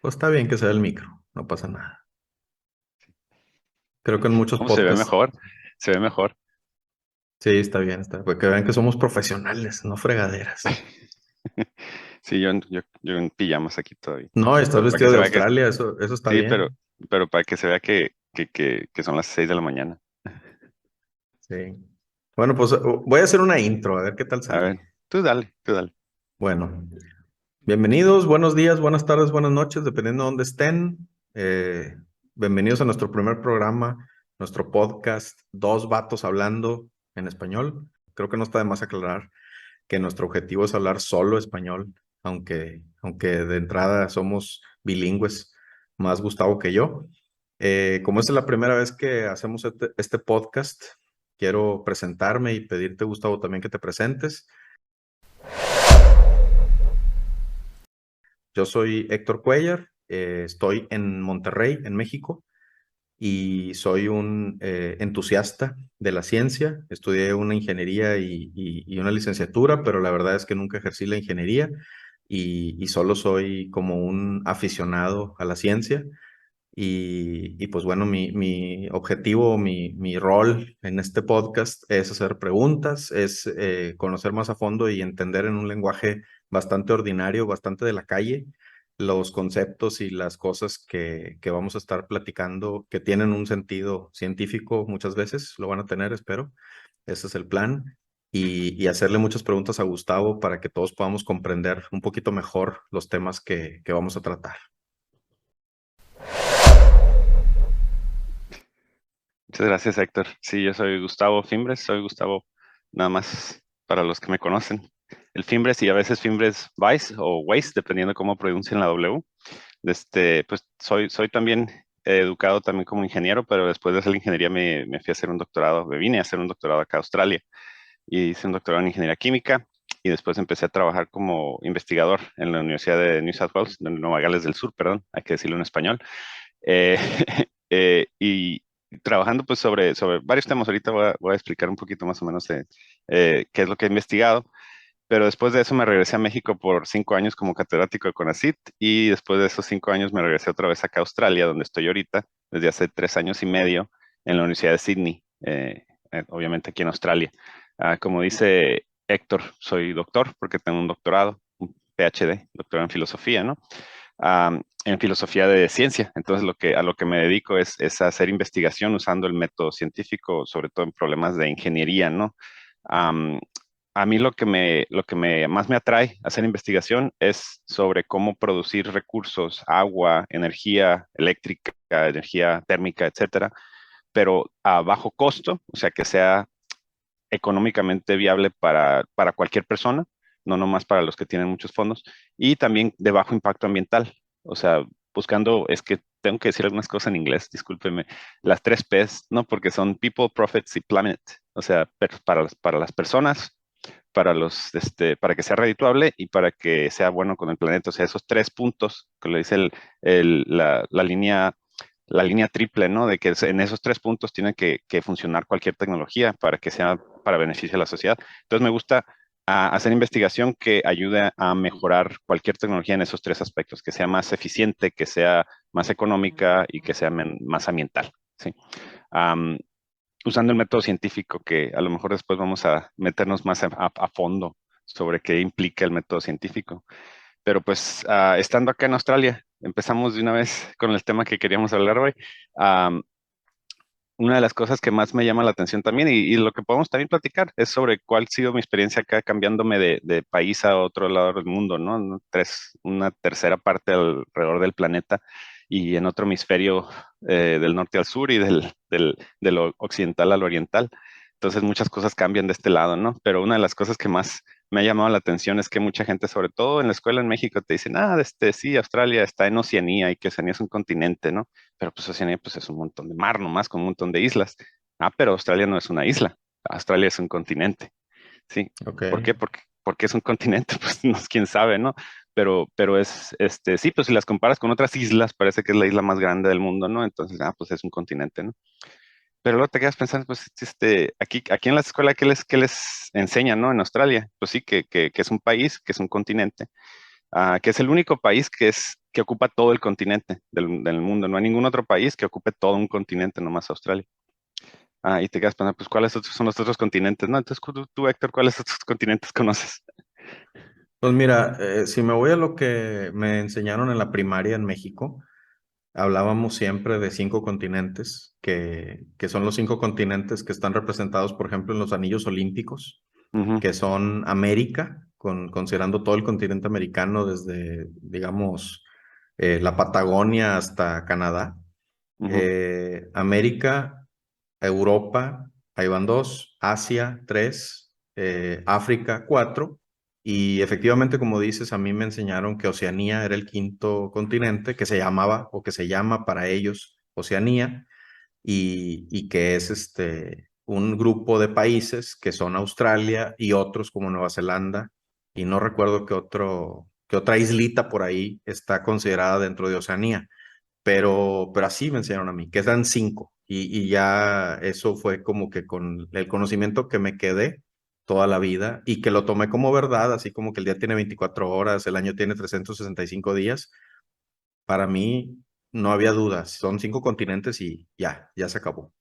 Pues está bien que sea el micro, no pasa nada. Creo que en muchos ¿Cómo se ve podcasts, mejor? Se ve mejor. sí, está bien, para que vean que somos profesionales, no fregaderas. Sí, yo en pijamas aquí todavía. No, estás Pero para que vestido de se vea que, Australia, eso está sí, bien. pero para que se vea que son las 6 de la mañana. Sí. Bueno, pues voy a hacer una intro, a ver qué tal A ver, sale. tú dale, tú dale. Bueno, bienvenidos, buenos días, buenas tardes, buenas noches, dependiendo de dónde estén. Bienvenidos a nuestro primer programa, nuestro podcast, Dos Vatos Hablando en Español. Creo que no está de más aclarar que nuestro objetivo es hablar solo español, aunque de entrada somos bilingües, más Gustavo que yo. Como esta es la primera vez que hacemos este podcast, quiero presentarme y pedirte, Gustavo, también que te presentes. Yo soy Héctor Cuellar, estoy en Monterrey, en México, y soy un entusiasta de la ciencia. Estudié una ingeniería y una licenciatura, pero la verdad es que nunca ejercí la ingeniería y solo soy como un aficionado a la ciencia. Y pues bueno, mi objetivo, mi rol en este podcast es hacer preguntas, es conocer más a fondo y entender en un lenguaje bastante ordinario, bastante de la calle, los conceptos y las cosas que vamos a estar platicando, que tienen un sentido científico muchas veces, lo van a tener, espero. Ese es el plan. Y hacerle muchas preguntas a Gustavo para que todos podamos comprender un poquito mejor los temas que vamos a tratar. Muchas gracias, Héctor. Sí, yo soy Gustavo Fimbres, soy Gustavo nada más para los que me conocen. El Fimbres y a veces Fimbres Weiss o Weiss, dependiendo cómo pronuncien la W. Pues soy también educado también como ingeniero, pero después de hacer la ingeniería me fui a hacer un doctorado, me vine a hacer un doctorado acá a Australia y hice un doctorado en ingeniería química y después empecé a trabajar como investigador en la Universidad de New South Wales, de Nueva Gales del Sur, perdón, hay que decirlo en español. Eh, y trabajando pues sobre varios temas. Ahorita voy a explicar un poquito más o menos qué es lo que he investigado. Pero después de eso me regresé a México por 5 años como catedrático de CONACYT y después de esos 5 años me regresé otra vez acá a Australia, donde estoy ahorita, desde hace 3 años y medio en la Universidad de Sydney, obviamente aquí en Australia. Como dice Héctor, soy doctor porque tengo un doctorado, un PhD, doctorado en filosofía, ¿no? En filosofía de ciencia. Entonces, a lo que me dedico es a hacer investigación usando el método científico, sobre todo en problemas de ingeniería, ¿no? Am, a mí lo que más me atrae a hacer investigación es sobre cómo producir recursos, agua, energía eléctrica, energía térmica, etcétera, pero a bajo costo, o sea, que sea económicamente viable para cualquier persona, no nomás para los que tienen muchos fondos, y también de bajo impacto ambiental. O sea, buscando, es que tengo que decir algunas cosas en inglés, discúlpeme, las 3 Ps, ¿no? Porque son People, Profits y Planet. O sea, para las personas, para que sea redituable y para que sea bueno con el planeta. O sea, esos 3 puntos que le dice la línea triple, ¿no? De que en esos 3 puntos tiene que funcionar cualquier tecnología para que sea para beneficio de la sociedad. Entonces me gusta hacer investigación que ayude a mejorar cualquier tecnología en esos 3 aspectos, que sea más eficiente, que sea más económica y que sea más ambiental, ¿sí? Am, Usando el método científico, que a lo mejor después vamos a meternos más a fondo sobre qué implica el método científico. Pero pues estando acá en Australia, empezamos de una vez con el tema que queríamos hablar hoy. Am, una de las cosas que más me llama la atención también y lo que podemos también platicar es sobre cuál ha sido mi experiencia acá cambiándome de país a otro lado del mundo, ¿no? Una tercera parte alrededor del planeta y en otro hemisferio del norte al sur y de lo occidental al oriental. Entonces muchas cosas cambian de este lado, ¿no? Pero una de las cosas que más me ha llamado la atención es que mucha gente, sobre todo en la escuela en México, te dicen, sí, Australia está en Oceanía y que Oceanía es un continente, ¿no? Pero pues Oceanía pues es un montón de mar nomás, con un montón de islas. Pero Australia no es una isla, Australia es un continente, ¿sí? Ok. ¿Por qué? Porque es un continente, pues no, quién sabe, ¿no? Pero sí, pues si las comparas con otras islas, parece que es la isla más grande del mundo, ¿no? Entonces, pues es un continente, ¿no? Pero luego te quedas pensando, pues, aquí en la escuela, ¿qué les enseñan, ¿no? En Australia, pues sí, que es un país, que es un continente, que es el único país que ocupa todo el continente del mundo. No hay ningún otro país que ocupe todo un continente, nomás Australia. Y te quedas pensando, pues, ¿cuáles son los otros continentes? No, entonces tú, Héctor, ¿cuáles otros continentes conoces? Pues mira, si me voy a lo que me enseñaron en la primaria en México, hablábamos siempre de 5 continentes, que son los 5 continentes que están representados, por ejemplo, en los anillos olímpicos, Ujú, que son América, considerando todo el continente americano, desde, digamos, la Patagonia hasta Canadá. ujú, América, Europa, ahí van 2, Asia, 3, África, 4. Y efectivamente, como dices, a mí me enseñaron que Oceanía era el 5.º continente, que se llamaba o que se llama para ellos Oceanía, y que es un grupo de países que son Australia y otros como Nueva Zelanda, y no recuerdo qué otra islita por ahí está considerada dentro de Oceanía, pero así me enseñaron a mí, que eran 5, y ya eso fue como que con el conocimiento que me quedé toda la vida y que lo tomé como verdad, así como que el día tiene 24 horas, el año tiene 365 días, para mí no había dudas, son 5 continentes y ya se acabó.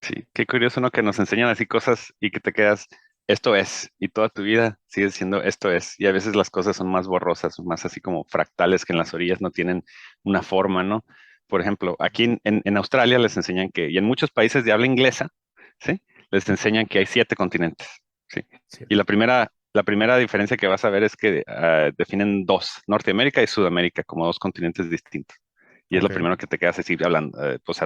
sí, qué curioso, ¿no? Que nos enseñan así cosas y que te quedas, esto es, y toda tu vida sigues diciendo esto es. Y a veces las cosas son más borrosas, más así como fractales que en las orillas no tienen una forma, ¿no? Por ejemplo, aquí en Australia les enseñan que, y en muchos países de habla inglesa, ¿sí? Les enseñan que hay 7 continentes, ¿sí? Sí. Y la primera diferencia que vas a ver es que definen dos, Norteamérica y Sudamérica, como dos continentes distintos. Y es lo Ok. primero que te quedas así hablando. Pues,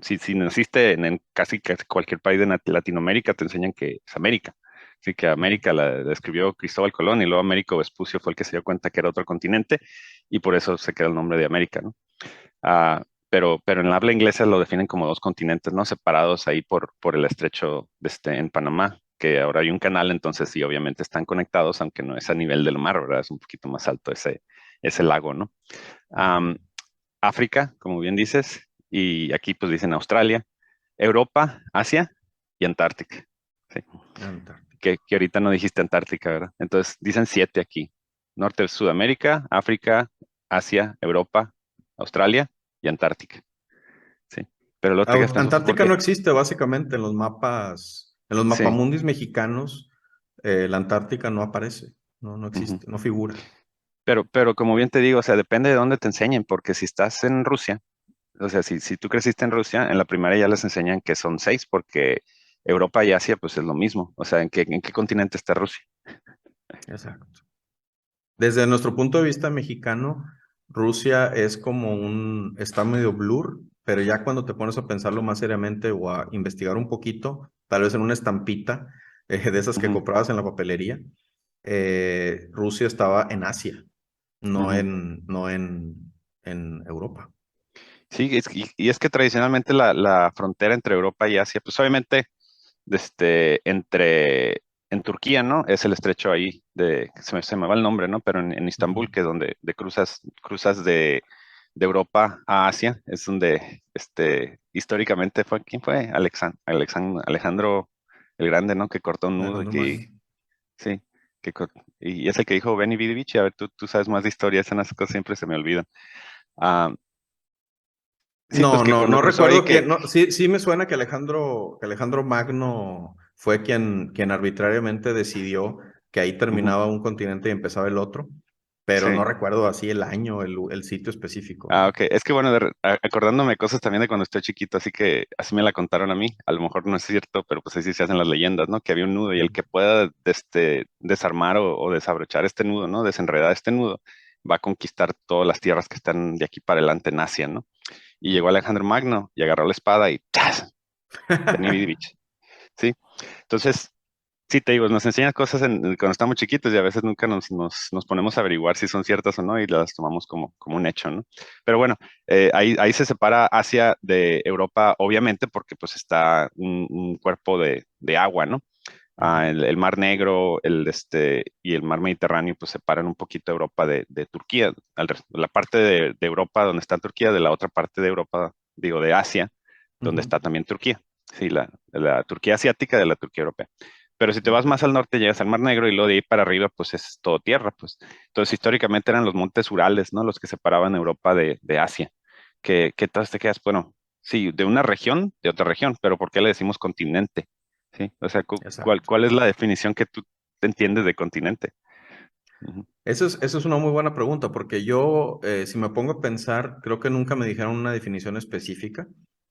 si naciste en casi cualquier país de Latinoamérica, te enseñan que es América. Así que América la describió Cristóbal Colón y luego Américo Vespucio fue el que se dio cuenta que era otro continente y por eso se queda el nombre de América, ¿no? Pero en la habla inglesa lo definen como dos continentes, ¿no? Separados ahí por el estrecho en Panamá, que ahora hay un canal, entonces sí, obviamente están conectados, aunque no es a nivel del mar, ¿verdad? Es un poquito más alto ese lago, ¿no? Am, África, como bien dices, y aquí pues dicen Australia, Europa, Asia y Antártica. Sí, Antártica. que ahorita no dijiste Antártica, ¿verdad? Entonces dicen 7 aquí. Norte, Sudamérica, África, Asia, Europa, Australia y Antártica. Sí. Pero luego te quedas pensando, pues, ¿por Antártica qué? no existe básicamente en los Sí. mapamundis mexicanos, la Antártica no aparece, no Ujú. existe, no figura. Pero como bien te digo, o sea, depende de dónde te enseñen, porque si estás en Rusia, o sea, si tú creciste en Rusia, en la primaria ya les enseñan que son 6, porque Europa y Asia, pues es lo mismo. O sea, ¿en qué continente está Rusia? Exacto. Desde nuestro punto de vista mexicano, Rusia es como está medio blur, pero ya cuando te pones a pensarlo más seriamente o a investigar un poquito, tal vez en una estampita de esas que Ujú, comprabas en la papelería, Rusia estaba en Asia, ujú. no en Europa. Sí, y es que tradicionalmente la frontera entre Europa y Asia, pues obviamente, en Turquía, ¿no? Es el estrecho ahí se me va el nombre, ¿no? Pero en Ujú. Istambul, que es donde cruzas de Europa a Asia, es donde, históricamente ¿quién fue? Alejandro el Grande, ¿no? Que cortó un nudo y Alejandro Magno. sí, y es el que dijo Beni Vidovich, a ver, tú sabes más de historia, esas cosas siempre se me olvidan. Ah, sí, pues No, que cuando no cruzó ahí recuerdo que... quién. No, sí me suena que Alejandro Magno fue quien arbitrariamente decidió que ahí Ujú, terminaba un continente y empezaba el otro, pero no sí. recuerdo así el año, el sitio específico, Ok. Es que bueno, acordándome cosas también de cuando estoy chiquito, así que así me la contaron a mí. A lo mejor no es cierto, pero pues así se hacen las leyendas, ¿no? Que había un nudo y el que pueda desarmar o desabrochar este nudo, ¿no? Desenredar este nudo, va a conquistar todas las tierras que están de aquí para adelante en Asia, ¿no? Y llegó Alejandro Magno y agarró la espada y ¡chas! Vení, Vidivich. ¿Sí? Entonces, sí, te digo, nos enseñan cosas cuando estamos chiquitos y a veces nunca nos ponemos a averiguar si son ciertas o no y las tomamos como un hecho, ¿no? Pero bueno, ahí se separa Asia de Europa, obviamente, porque pues está un cuerpo de agua, ¿no? Ujú, El Mar Negro y el Mar Mediterráneo pues separan un poquito Europa de Turquía. La parte de Europa donde está Turquía, de la otra parte de Europa, digo, de Asia, donde ujú. está también Turquía. Sí, la Turquía asiática de la Turquía europea. Pero si te vas más al norte, llegas al Mar Negro y luego de ahí para arriba, pues es todo tierra, pues. Entonces, históricamente eran los montes Urales, ¿no? Los que separaban Europa de Asia. Que entonces te quedas, bueno, sí, de una región, de otra región, pero ¿por qué le decimos continente? ¿Sí? O sea, Exacto. ¿cuál es la definición que tú entiendes de continente? Ujú, Esa es una muy buena pregunta, porque yo, si me pongo a pensar, creo que nunca me dijeron una definición específica,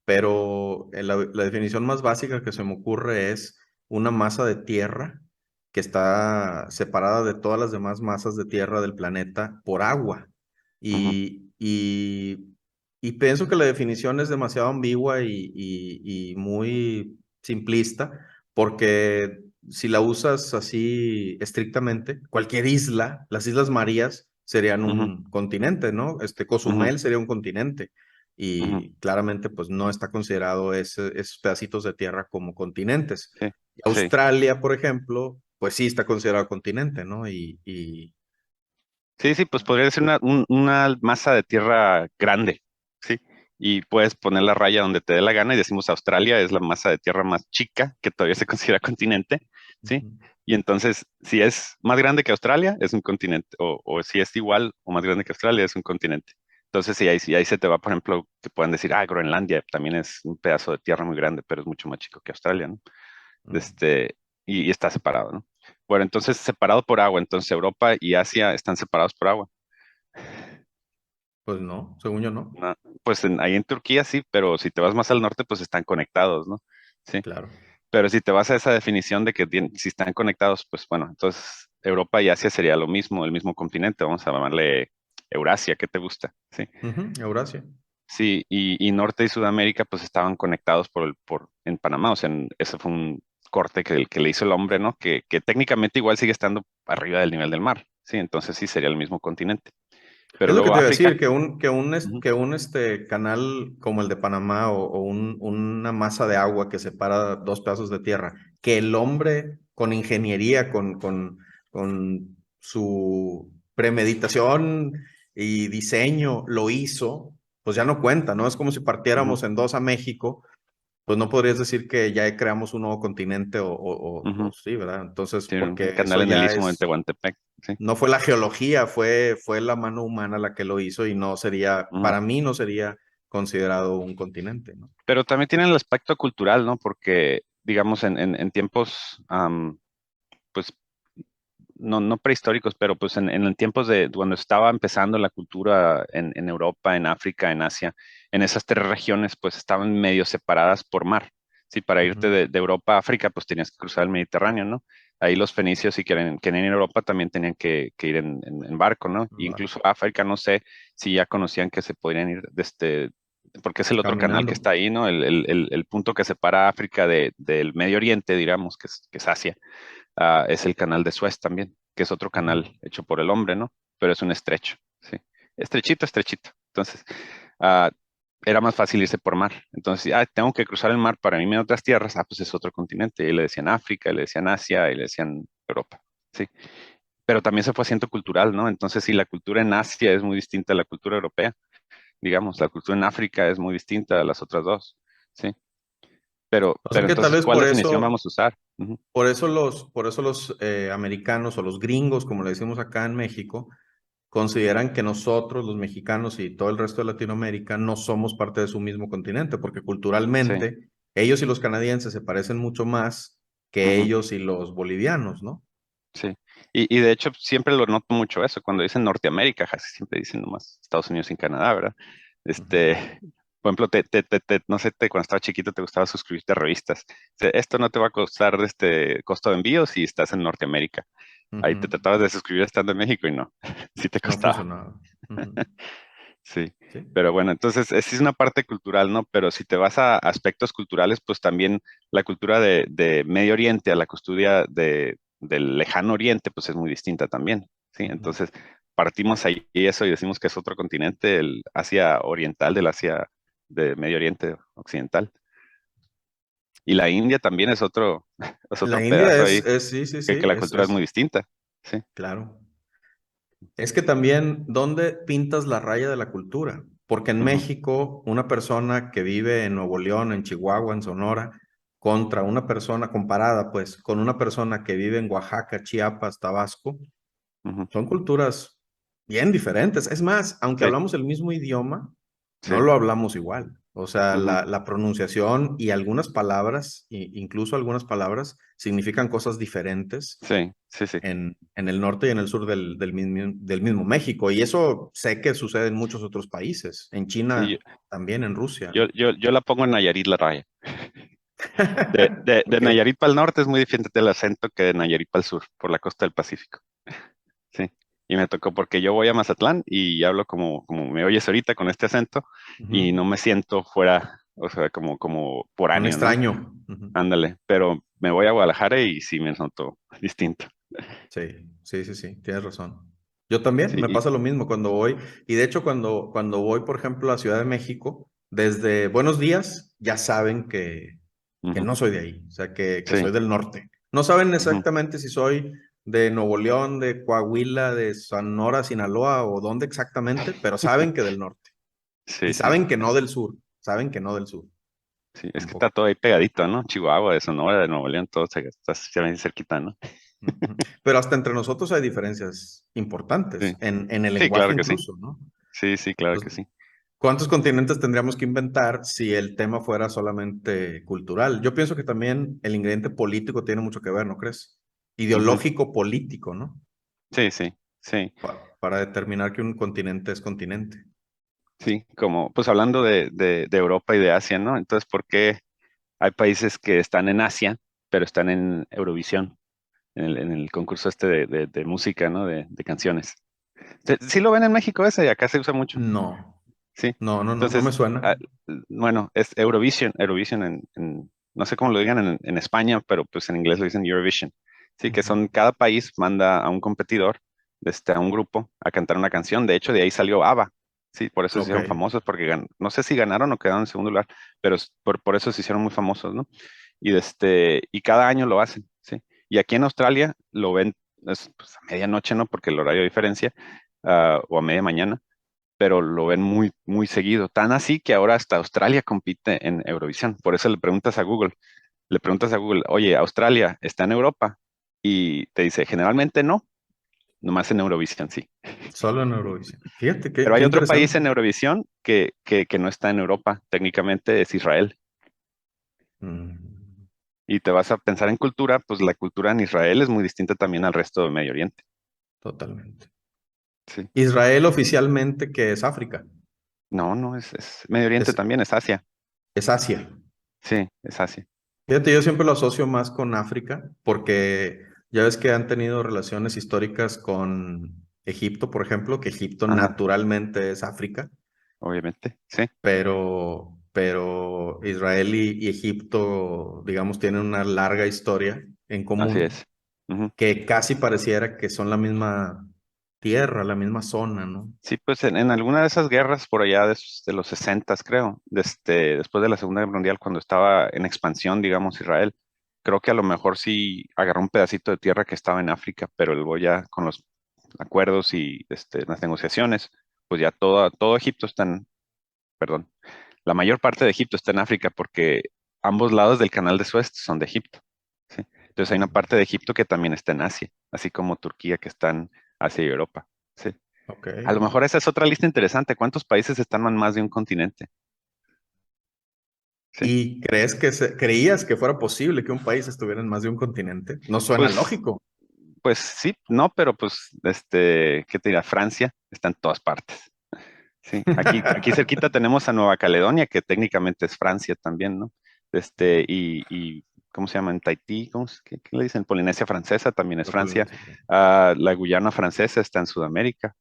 pero la definición más básica que se me ocurre es una masa de tierra que está separada de todas las demás masas de tierra del planeta por agua. ujú, Y pienso que la definición es demasiado ambigua y muy simplista, porque si la usas así estrictamente, cualquier isla, las Islas Marías serían ujú, un continente, ¿no? ujú, Cozumel sería un continente ujú. y claramente pues no está considerado esos pedacitos de tierra como continentes. Sí, Y sí. Australia, por ejemplo, pues sí está considerado continente, ¿no? Sí, sí, pues podría ser una masa de tierra grande, ¿sí? Y puedes poner la raya donde te dé la gana y decimos Australia es la masa de tierra más chica que todavía se considera continente, ¿sí? Ujú. Y entonces, si es más grande que Australia, es un continente, o si es igual o más grande que Australia, es un continente. Entonces, si ahí se te va, por ejemplo, te pueden decir, Groenlandia también es un pedazo de tierra muy grande, pero es mucho más chico que Australia, ¿no? Mm. Este, y está separado, ¿no? Bueno, entonces separado por agua, entonces Europa y Asia están separados por agua. Pues no, según yo no. No, pues ahí en Turquía sí, pero si te vas más al norte, pues están conectados, ¿no? Sí, Claro. pero si te vas a esa definición de que si están conectados, pues bueno, entonces Europa y Asia sería lo mismo, el mismo continente, vamos a llamarle Eurasia, ¿qué te gusta? Sí, Ujú, Eurasia. sí, y Norte y Sudamérica pues estaban conectados en Panamá, o sea, ese fue un corte que le hizo el hombre, ¿no? Que técnicamente igual sigue estando arriba del nivel del mar, sí, entonces sí sería el mismo continente. Pero Es lo que luego te iba a África, decir, ujú, que un canal como el de Panamá o una masa de agua que separa dos pedazos de tierra, que el hombre con ingeniería, con su premeditación y diseño lo hizo, pues ya no cuenta, ¿no? Es como si ujú, partiéramos en dos a México, pues no podrías decir que ya creamos un nuevo continente o ujú. sí, ¿verdad? Entonces, Sí, un porque canal eso en el ya Istmo de es Tehuantepec, sí. no fue la geología, fue la mano humana la que lo hizo y no sería, Ujú. para mí no sería considerado un continente, ¿no? Pero también tienen el aspecto cultural, ¿no? Porque, digamos, en tiempos, pues, no prehistóricos, pero pues en tiempos de cuando estaba empezando la cultura en Europa, en África, en Asia, en esas tres regiones, pues estaban medio separadas por mar. Sí, para irte Ujú. de Europa a África, pues tenías que cruzar el Mediterráneo, ¿no? Ahí los fenicios, si querían ir a Europa, también tenían que ir en barco, ¿no? Vale. Incluso a África, no sé si ya conocían que se podrían ir porque es el otro canal que Caminando. está ahí, ¿no? El punto que separa África del Medio Oriente, digamos, que es Asia, es el canal de Suez también, que es otro Ujú. canal hecho por el hombre, ¿no? Pero es un estrecho, ¿sí? Estrechito, estrechito. Entonces, ah, era más fácil irse por mar. Entonces, tengo que cruzar el mar para irme a otras tierras, pues es otro continente. Y le decían África, y le decían Asia, y le decían Europa, ¿sí? Pero también se fue haciendo cultural, ¿no? Entonces, si la cultura en Asia es muy distinta a la cultura europea, digamos, la cultura en África es muy distinta a las otras dos, ¿sí? O sea Pero que tal entonces, vez ¿cuál definición vamos a usar? Ujú, por eso los americanos o los gringos, como le decimos acá en México, consideran que nosotros, los mexicanos y todo el resto de Latinoamérica, no somos parte de su mismo continente, porque sí. culturalmente ellos y los canadienses se parecen mucho más que Ujú. ellos y los bolivianos, ¿no? Sí, y de hecho siempre lo noto mucho eso, cuando dicen Norteamérica, casi siempre dicen nomás Estados Unidos y Canadá, ¿verdad? Ujú. Por ejemplo, no sé, cuando estaba chiquito te gustaba suscribirte a revistas. Esto no te va a costar costo de envío si estás en Norteamérica. Ahí te Ujú. tratabas de suscribir estando en México y no, sí te No costaba. funcionaba. Ujú. Sí, Sí. pero bueno, entonces sí es una parte cultural, ¿no? Pero si te vas a aspectos culturales, pues también la cultura de Medio Oriente a la cultura del Lejano Oriente, pues es muy distinta también, ¿sí? Ujú. Entonces partimos ahí y eso y decimos que es otro continente, el Asia Oriental del Asia de Medio Oriente Occidental. Y la India también es otro, es otro La India pedazo ahí, sí, sí, que sí, la cultura es muy distinta, ¿sí? claro. Es que también, ¿dónde pintas la raya de la cultura? Porque en Ujú, México, una persona que vive en Nuevo León, en Chihuahua, en Sonora, contra una persona, comparada pues con una persona que vive en Oaxaca, Chiapas, Tabasco, Ujú. son culturas bien diferentes. Es más, aunque Sí, hablamos el mismo idioma, no sí. lo hablamos igual. O sea, Ujú. la pronunciación y algunas palabras, incluso algunas palabras, significan cosas diferentes Sí, sí, sí. en el norte y en el sur del mismo México. Y eso sé que sucede en muchos otros países, en Sí, yo, China, también en Rusia. yo la pongo en Nayarit la raya. De Ok. Nayarit para el norte es muy diferente el acento que de Nayarit para el sur, por la costa del Pacífico. Sí. Y me tocó porque yo voy a Mazatlán y hablo como me oyes ahorita con este acento y Ujú. no me siento fuera, o sea, como Un foráneo, ¿no? extraño. Ujú. Ándale, pero me voy a Guadalajara y sí me noto distinto. Sí, sí, sí, sí, tienes razón. Yo también, Sí, me pasa lo mismo cuando voy. Y de hecho, cuando voy, por ejemplo, a Ciudad de México, desde Buenos Días ya saben que ujú, no soy de ahí, o sea, que sí, soy del norte. No saben ujú, exactamente si soy de Nuevo León, de Coahuila, de Sonora, Sinaloa o dónde exactamente, pero saben que del norte. Y sí, sí, saben que no del sur, saben que no del sur, sí. Es que está tampoco. todo ahí pegadito, ¿no? Chihuahua, de Sonora, de Nuevo León, todo se ven cerquita, ¿no? Ujú. Pero hasta entre nosotros hay diferencias Sí, importantes, en el sí, lenguaje claro que sí. incluso, ¿no? Sí, sí, claro que Entonces, sí. ¿cuántos continentes tendríamos que inventar si el tema fuera solamente cultural? Yo pienso que también el ingrediente político tiene mucho que ver, ¿no crees? Ujú. Ideológico político, ¿no? Sí, sí, sí. Para determinar que un continente es continente. Sí, como pues hablando de Europa y de Asia, ¿no? Entonces, ¿por qué hay países que están en Asia, pero están en Eurovisión, en el concurso este de música, ¿no? De canciones. Sí lo ven en México ese, y acá se usa mucho, No, sí. no, no, no, no me Entonces, suena. bueno, es Eurovision no sé cómo lo digan en España, pero pues en inglés lo dicen Eurovision. Sí, que Ujú. son, cada país manda a un competidor, a un grupo, a cantar una canción. De hecho, de ahí salió ABBA. Sí, por eso se Ok, hicieron famosos, porque no sé si ganaron o quedaron en segundo lugar, pero por eso se hicieron muy famosos, ¿no? Y cada año lo hacen, ¿sí? Y aquí en Australia lo ven pues, a medianoche, ¿no? Porque el horario diferencia, o a media mañana, pero lo ven muy, muy seguido. Tan así que ahora hasta Australia compite en Eurovisión. Por eso le preguntas a Google, oye, ¿Australia está en Europa? Y te dice, generalmente no, nomás en Eurovisión sí. solo en Eurovisión. Fíjate, Pero qué hay otro país interesante. en Eurovisión que no está en Europa, técnicamente es Israel. Mm, Y te vas a pensar en cultura, pues la cultura en Israel es muy distinta también al resto del Medio Oriente. totalmente. Sí. Israel oficialmente que es África, No, no, es Medio Oriente es, también, es Asia. es Asia. Sí, es Asia. Fíjate, yo siempre lo asocio más con África, porque ya ves que han tenido relaciones históricas con Egipto, por ejemplo, que Egipto Ajá, naturalmente es África, obviamente, sí, pero Israel y Egipto, digamos, tienen una larga historia en así común, es. Ujú. que casi pareciera que son la misma tierra, la misma zona, ¿no? Sí, pues en alguna de esas guerras por allá de los 60, creo, después de la Segunda Guerra Mundial, cuando estaba en expansión, digamos, Israel, creo que a lo mejor sí agarró un pedacito de tierra que estaba en África, pero luego ya con los acuerdos y las negociaciones, pues ya todo Egipto perdón, la mayor parte de Egipto está en África porque ambos lados del canal de Suez son de Egipto, ¿sí? Entonces hay una parte de Egipto que también está en Asia, así como Turquía que está en Asia y Europa, ¿sí? Ok. A lo mejor esa es otra lista interesante. ¿Cuántos países están en más de un continente? Sí. ¿Y creías que fuera posible que un país estuviera en más de un continente? No suena Pues, lógico. pues sí, no, pero pues, ¿qué te dirá? Francia está en todas partes. Sí. Aquí cerquita tenemos a Nueva Caledonia, que técnicamente es Francia también, ¿no? ¿Cómo se llama? En Tahití, ¿qué le dicen? Polinesia Francesa también es La Francia. Polinesia Francesa. La Guyana Francesa está en Sudamérica.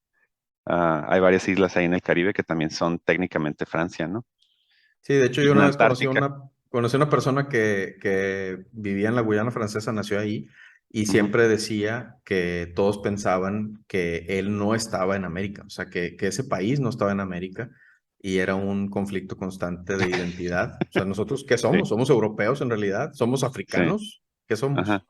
Hay varias islas ahí en el Caribe que también son técnicamente Francia, ¿no? Sí, de hecho Y yo en la una vez Antártica. conocí una persona que vivía en la Guyana Francesa, nació ahí, y Ujú. siempre decía que todos pensaban que él no estaba en América, o sea, que ese país no estaba en América, y era un conflicto constante de identidad. O sea, ¿nosotros qué Sí, somos? ¿Somos europeos en realidad? ¿Somos sí, africanos? ¿Qué somos? ajá.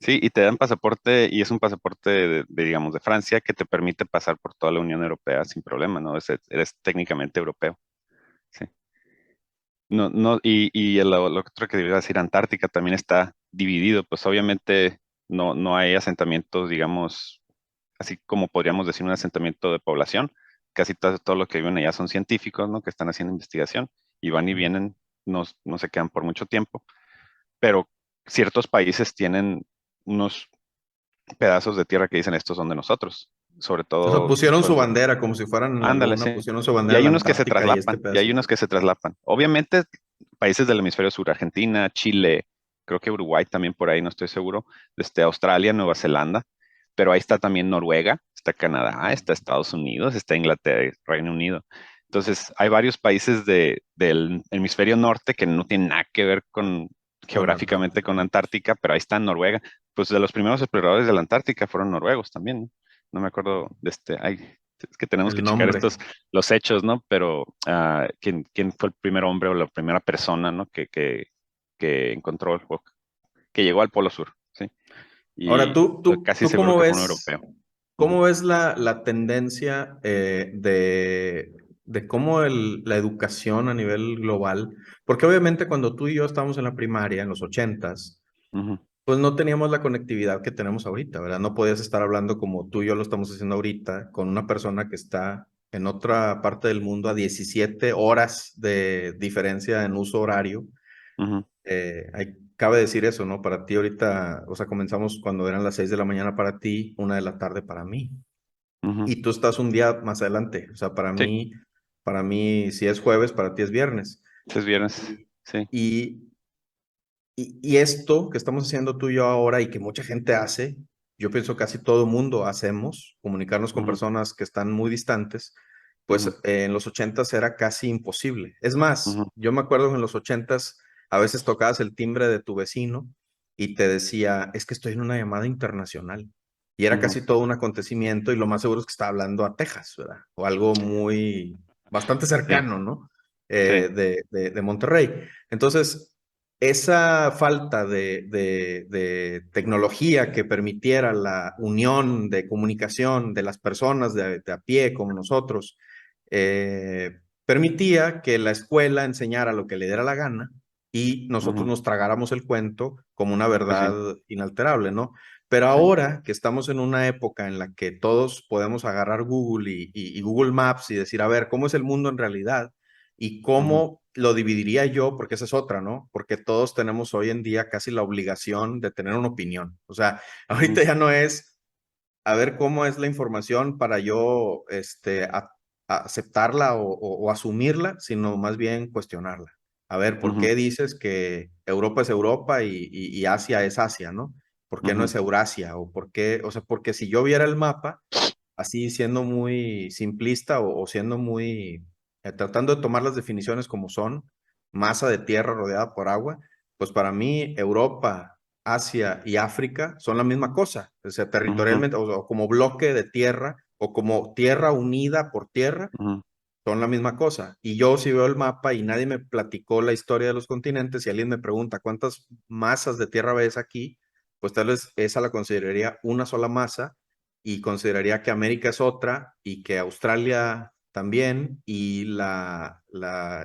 Sí, y te dan pasaporte, y es un pasaporte digamos, de Francia que te permite pasar por toda la Unión Europea sin problema, ¿no? Eres técnicamente europeo. Sí. No, no, y lo otro que debía decir, Antártica también está dividido, pues obviamente no hay asentamientos, digamos, así como podríamos decir un asentamiento de población. Casi todo lo que viven allá son científicos, ¿no? Que están haciendo investigación y van y Ujú. vienen, no se quedan por mucho tiempo, pero ciertos países tienen unos pedazos de tierra que dicen estos son de nosotros, sobre O sea, todo, pusieron su pues, bandera como si fueran en la ándale, luna, sí. pusieron su Y bandera en hay la unos que se Antártica y este traslapan, y hay pedacito. unos que se traslapan. Obviamente, países del hemisferio sur, Argentina, Chile, creo que Uruguay también por ahí, no estoy seguro, Australia, Nueva Zelanda, pero ahí está también Noruega, está Canadá, está Estados Unidos, está Inglaterra, Reino Unido. Entonces, hay varios países del hemisferio norte que no tienen nada que ver con Con la geográficamente con Antártica. Antártica, pero ahí está Noruega. Pues de los primeros exploradores de la Antártica fueron noruegos también, ¿no? No me acuerdo de es que tenemos que El checar nombre. los hechos, ¿no? Pero ¿quién fue el primer hombre o la primera persona, ¿no? Que encontró, o que llegó al Polo Sur, ¿sí? Ahora, Y estoy casi tú seguro que fue un europeo. Ujú, cómo ves la tendencia de cómo la educación a nivel global? Porque obviamente cuando tú y yo estábamos en la primaria, en los ochentas, ujú, pues no teníamos la conectividad que tenemos ahorita, ¿verdad? No podías estar hablando como tú y yo lo estamos haciendo ahorita con una persona que está en otra parte del mundo a 17 horas de diferencia en uso horario. ujú, Cabe decir eso, ¿no? Para ti ahorita, o sea, comenzamos cuando eran las 6 de la mañana para ti, 1 de la tarde para mí. ujú. Y tú estás un día más adelante. O sea, Sí, para mí, si es jueves, para ti es viernes. sí es viernes. Y, Sí. y, y esto que estamos haciendo tú y yo ahora y que mucha gente hace, yo pienso casi todo mundo hacemos, comunicarnos con Ujú, personas que están muy distantes, pues ujú, en los ochentas era casi imposible. Es más, ujú, yo me acuerdo que en los ochentas a veces tocabas el timbre de tu vecino y te decía, es que estoy en una llamada internacional. Y era ujú. casi todo un acontecimiento y lo más seguro es que estaba hablando a Texas, ¿verdad? O algo bastante Sí, cercano, ¿no? sí. De Monterrey. Entonces, esa falta de tecnología que permitiera la unión de comunicación de las personas de a pie como nosotros, permitía que la escuela enseñara lo que le diera la gana y nosotros Ujú. nos tragáramos el cuento como una Pues sí, verdad inalterable, ¿no? Pero sí. ahora que estamos en una época en la que todos podemos agarrar Google y Google Maps y decir, a ver, ¿cómo es el mundo en realidad? ¿Y Ujú, cómo lo dividiría yo? Porque esa es otra, ¿no? Porque todos tenemos hoy en día casi la obligación de tener una opinión. O sea, ujú, ahorita ya no es a ver cómo es la información para yo a aceptarla o asumirla, sino más bien cuestionarla. A ver, ¿por ujú, qué dices que Europa es Europa y Asia es Asia, ¿no? ¿Por qué no ujú, es Eurasia? O por qué, o sea, porque si yo viera el mapa, así siendo muy simplista o siendo muy, tratando de tomar las definiciones como son, masa de tierra rodeada por agua, pues para mí Europa, Asia y África son la misma cosa, o sea, ujú, territorialmente, o como bloque de tierra, o como tierra unida por tierra, ujú, son la misma cosa. Y yo si veo el mapa y nadie me platicó la historia de los continentes y alguien me pregunta cuántas masas de tierra ves aquí, pues tal vez esa la consideraría una sola masa y consideraría que América es otra y que Australia también y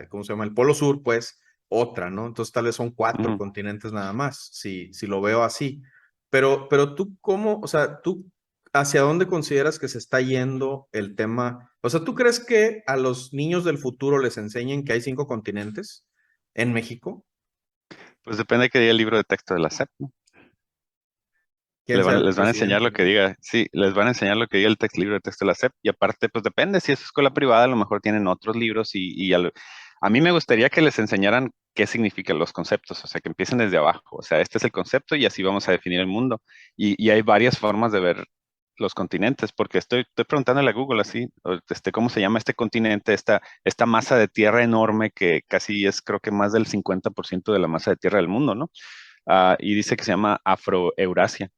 ¿cómo se llama? El Polo Sur, pues otra, ¿no? Entonces tal vez son cuatro ujú. continentes nada más, si lo veo así. Pero tú, ¿cómo? O sea, tú ¿hacia dónde consideras que se está yendo el tema? O sea, ¿tú crees que a los niños del futuro les enseñen que hay 5 continentes en México? Pues depende de que diga el libro de texto de la SEP, ¿no? ¿Quién sea el Les van a enseñar lo presidente? que diga, sí, les van a enseñar lo que diga libro de texto de la SEP, y aparte, pues depende, si es escuela privada, a lo mejor tienen otros libros a mí me gustaría que les enseñaran qué significan los conceptos, o sea, que empiecen desde abajo, o sea, este es el concepto y así vamos a definir el mundo. Y hay varias formas de ver los continentes, porque estoy preguntándole a Google así, ¿cómo se llama este continente, esta masa de tierra enorme que casi es, creo que más del 50% de la masa de tierra del mundo, ¿no? Y dice que se llama Afroeurasia.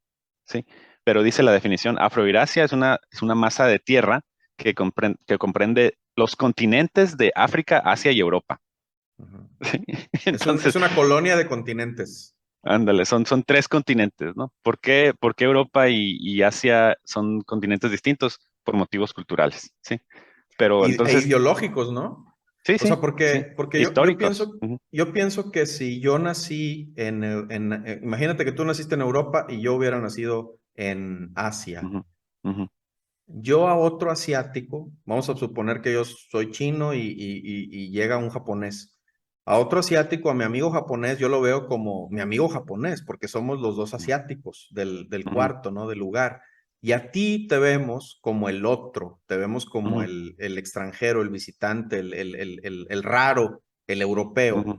¿Sí? Pero dice la definición, Afroeurasia es una masa de tierra que comprende los continentes de África, Asia y Europa. Ujú. ¿Sí? Es Entonces, una colonia de continentes. ándale, son tres continentes, ¿no? Por qué Europa y Asia son continentes distintos? Por motivos culturales, ¿sí? Pero E entonces, ideológicos, ¿no? Sí, O sea, sí, sí. porque Históricos. Ujú, yo pienso que si yo nací imagínate que tú naciste en Europa y yo hubiera nacido en Asia. ujú, ujú, Yo a otro asiático, vamos a suponer que yo soy chino y llega un japonés. A otro asiático, a mi amigo japonés, yo lo veo como mi amigo japonés, porque somos los dos asiáticos del ujú, cuarto, ¿no? Del lugar. Y a ti te vemos como el otro, te vemos como ujú, el extranjero, el visitante, el raro, el europeo. ujú,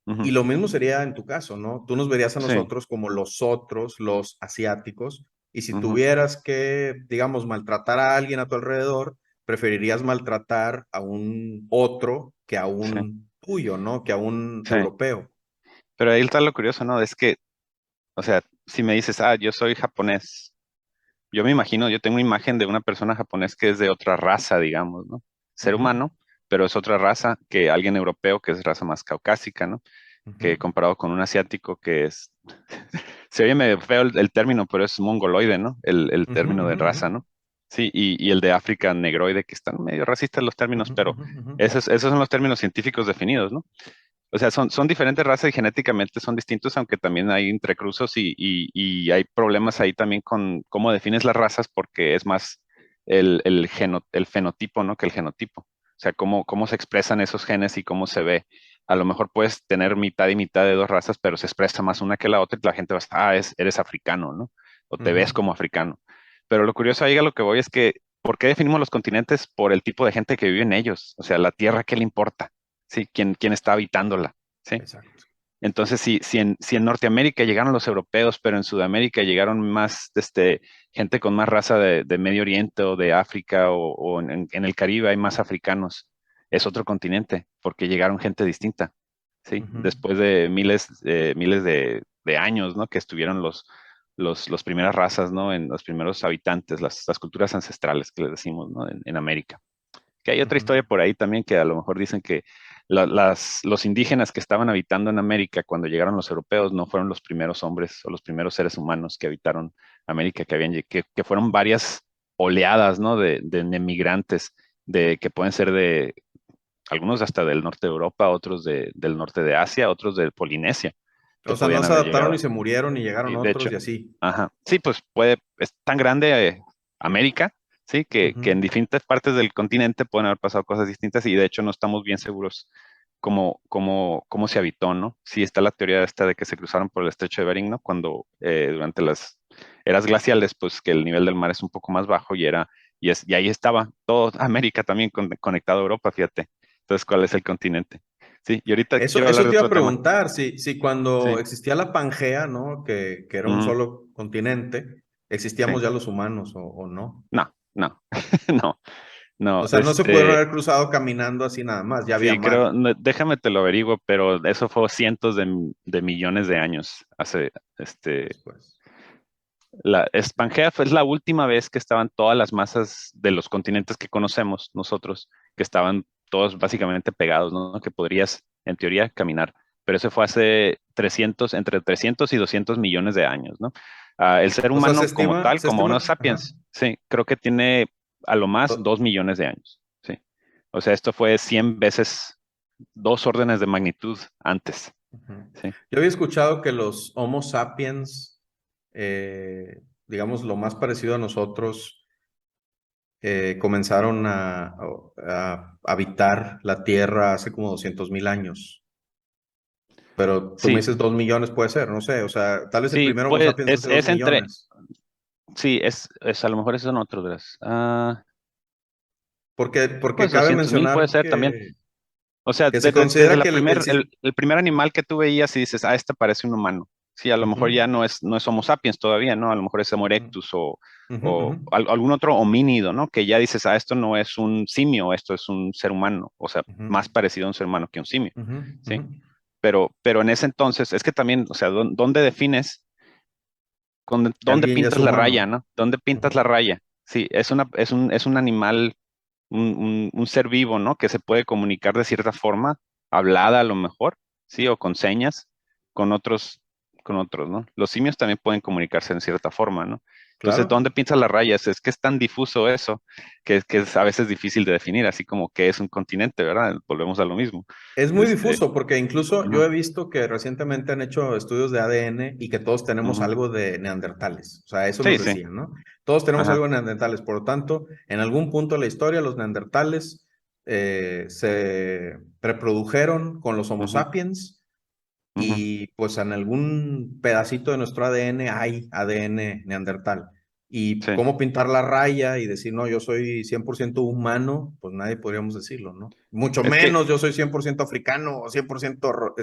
ujú. Y lo mismo sería en tu caso, ¿no? Tú nos verías a Sí. nosotros como los otros, los asiáticos, y si Ujú, tuvieras que, digamos, maltratar a alguien a tu alrededor, preferirías maltratar a un otro que a sí, un tuyo, ¿no? Que a un sí. europeo. Pero ahí está lo curioso, ¿no? Es que, o sea, si me dices, yo soy japonés, yo me imagino, yo tengo una imagen de una persona japonés que es de otra raza, digamos, ¿no? Ser Ujú, humano, pero es otra raza que alguien europeo que es raza más caucásica, ¿no? ujú, Que comparado con un asiático que es, se oye medio feo el término, pero es mongoloide, ¿no? El ujú, término de ujú, ujú, raza, ¿no? Sí, y el de África negroide, que están medio racistas los términos, ujú, pero ujú, ujú, esos son los términos científicos definidos, ¿no? O sea, son diferentes razas y genéticamente son distintos, aunque también hay entrecruzos y hay problemas ahí también con cómo defines las razas, porque es más el fenotipo, ¿no? Que el genotipo. O sea, cómo se expresan esos genes y cómo se ve. A lo mejor puedes tener mitad y mitad de dos razas, pero se expresa más una que la otra y la gente va a estar, eres africano, ¿no? O te ves ujú, como africano. Pero lo curioso ahí a lo que voy es que, ¿por qué definimos los continentes? Por el tipo de gente que vive en ellos. O sea, la tierra, ¿qué le importa? Sí, quién está habitándola, ¿sí? exacto. Entonces, si en Norteamérica llegaron los europeos, pero en Sudamérica llegaron más, gente con más raza de Medio Oriente o de África o en el Caribe hay más africanos, es otro continente, porque llegaron gente distinta, ¿sí? Ujú, Después de miles de años, ¿no? Que estuvieron los primeras razas, ¿no? En los primeros habitantes, las culturas ancestrales que les decimos, ¿no? En América. Que hay otra ujú. historia por ahí también que a lo mejor dicen que los indígenas que estaban habitando en América cuando llegaron los europeos no fueron los primeros hombres o los primeros seres humanos que habitaron América, que fueron varias oleadas, ¿no? De migrantes, que pueden ser de algunos hasta del norte de Europa, otros del norte de Asia, otros de Polinesia, que O sea, no podían se haber adaptaron y llegado. se murieron y llegaron Sí, de otros hecho, y así. ajá. Sí, pues es tan grande América, sí, que en Ujú, diferentes partes del continente pueden haber pasado cosas distintas y de hecho no estamos bien seguros cómo se habitó, ¿no? Sí está la teoría esta de que se cruzaron por el estrecho de Bering, ¿no? Cuando durante las eras glaciales, pues que el nivel del mar es un poco más bajo y ahí estaba todo América también conectado a Europa, fíjate. Entonces, ¿cuál es el continente? Sí, y ahorita quiero hablar Eso de te iba a otro tema. preguntar, si cuando Sí. existía la Pangea, ¿no? Que era un Ujú, solo continente, sí. existíamos ya los humanos o no. No, no, no, no, O sea, no se pudieron haber cruzado caminando así nada más, ya había sí, mar. creo, déjame te lo averiguo, pero eso fue cientos de millones de años hace, Después. Pangea fue la última vez que estaban todas las masas de los continentes que conocemos nosotros, que estaban todos básicamente pegados, ¿no? Que podrías, en teoría, caminar. Pero eso fue hace entre 300 y 200 millones de años, ¿no? El ser O sea, humano como tal, se como Homo estima, ajá. sapiens, sí, creo que tiene a lo más O 2 millones de años, sí. O sea, esto fue 100 veces, dos órdenes de magnitud antes, ujú. sí. Yo había escuchado que los Homo sapiens, digamos, lo más parecido a nosotros, comenzaron a habitar la Tierra hace como 200.000 años. Pero tú me Sí, dices 2 millones, puede ser, no sé. O sea, tal vez el sí, primer Homo pues sapiens es, hace dos es entre, millones. sí, a lo mejor esos son otros de las. Porque Pues cabe 200,000 puede mencionar ser también. O sea, que se desde considera la que primer, el primer animal que tú veías y dices, este parece un humano. Sí, a lo mejor Ujú, ya no es Homo sapiens todavía, ¿no? A lo mejor es Homo ujú, erectus ujú, o ujú, algún otro homínido, ¿no? Que ya dices, esto no es un simio, esto es un ser humano. O sea, ujú, más parecido a un ser humano que un simio, ujú, ujú, ¿sí? Pero en ese entonces, es que también, o sea, ¿dónde defines? que ¿Dónde alguien ya es pintas la raya, humano. no? ¿Dónde pintas Ujú, la raya? Sí, es un animal, un ser vivo, ¿no? Que se puede comunicar de cierta forma, hablada a lo mejor, ¿sí? O con señas, con otros, ¿no? Los simios también pueden comunicarse en cierta forma, ¿no? Entonces, claro. ¿dónde pintas las rayas? Es que es tan difuso eso que es a veces difícil de definir, así como que es un continente, ¿verdad? Volvemos a lo mismo. Es muy Este, difuso porque incluso yo ujú, he visto que recientemente han hecho estudios de ADN y que todos tenemos ujú. algo de neandertales. O sea, eso Sí, nos sí, decían, ¿no? Todos tenemos ajá, algo de neandertales. Por lo tanto, en algún punto de la historia, los neandertales se reprodujeron con los Homo ujú, sapiens ujú, y pues en algún pedacito de nuestro ADN hay ADN neandertal. Y sí. cómo pintar la raya y decir, no, yo soy 100% humano, pues nadie podríamos decirlo, ¿no? Mucho Es que menos yo soy 100% africano o 100%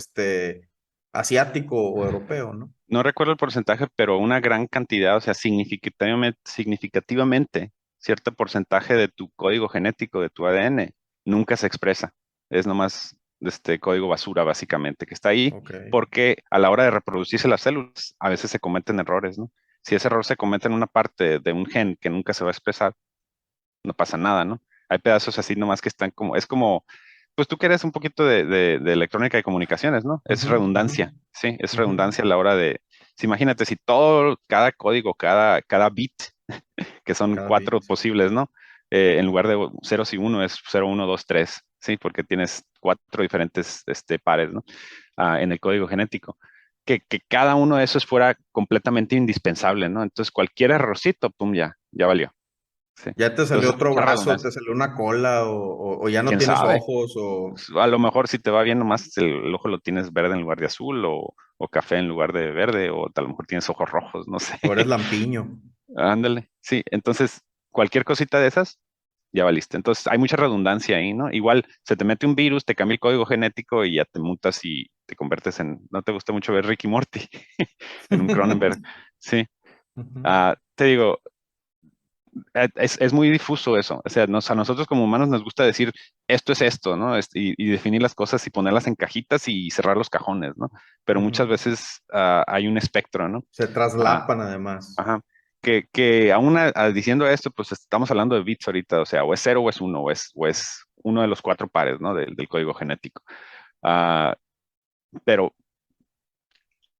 asiático o europeo, ¿no? no recuerdo el porcentaje, pero una gran cantidad, o sea, significativamente, cierto porcentaje de tu código genético, de tu ADN, nunca se expresa. Es nomás código basura, básicamente, que está ahí Ok. porque a la hora de reproducirse las células, a veces se cometen errores, ¿no? Si ese error se comete en una parte de un gen que nunca se va a expresar, no pasa nada, ¿no? Hay pedazos así nomás que están como, es como, pues tú que eres un poquito de electrónica y comunicaciones, ¿no? Es Ujú, ujú, redundancia, sí, es ujú. redundancia a la hora de, si imagínate, si todo, cada código, cada bit, que son Cada cuatro bit. posibles, ¿no? En lugar de ceros y uno es 0, 1, 2, 3, ¿sí? Porque tienes cuatro diferentes pares, ¿no? En el código genético. Que cada uno de esos fuera completamente indispensable, ¿no? Entonces, cualquier errorcito, pum, ya valió. Sí. Ya te salió Entonces, otro mucha brazo, te redundancia. salió una cola o ya no ¿Quién tienes sabe? ojos o Pues, a lo mejor si te va bien nomás el ojo lo tienes verde en lugar de azul o café en lugar de verde o a lo mejor tienes ojos rojos, no sé. o eres lampiño. Ándale. Sí, entonces cualquier cosita de esas, ya valiste. Entonces hay mucha redundancia ahí, ¿no? Igual se te mete un virus, te cambia el código genético y ya te mutas y te conviertes en, ¿no te gusta mucho ver Ricky Morty? En un Cronenberg. Sí. Ujú. Te digo, es muy difuso eso. O sea, a nosotros como humanos nos gusta decir esto es esto, ¿no? Y definir las cosas y ponerlas en cajitas y cerrar los cajones, ¿no? Pero muchas Ujú. veces hay un espectro, ¿no? Se Ah, traslapan además. ajá. Que aún diciendo esto, pues estamos hablando de bits ahorita, o sea, o es cero o es uno, o es uno de los cuatro pares, ¿no? Del código genético. Ah, pero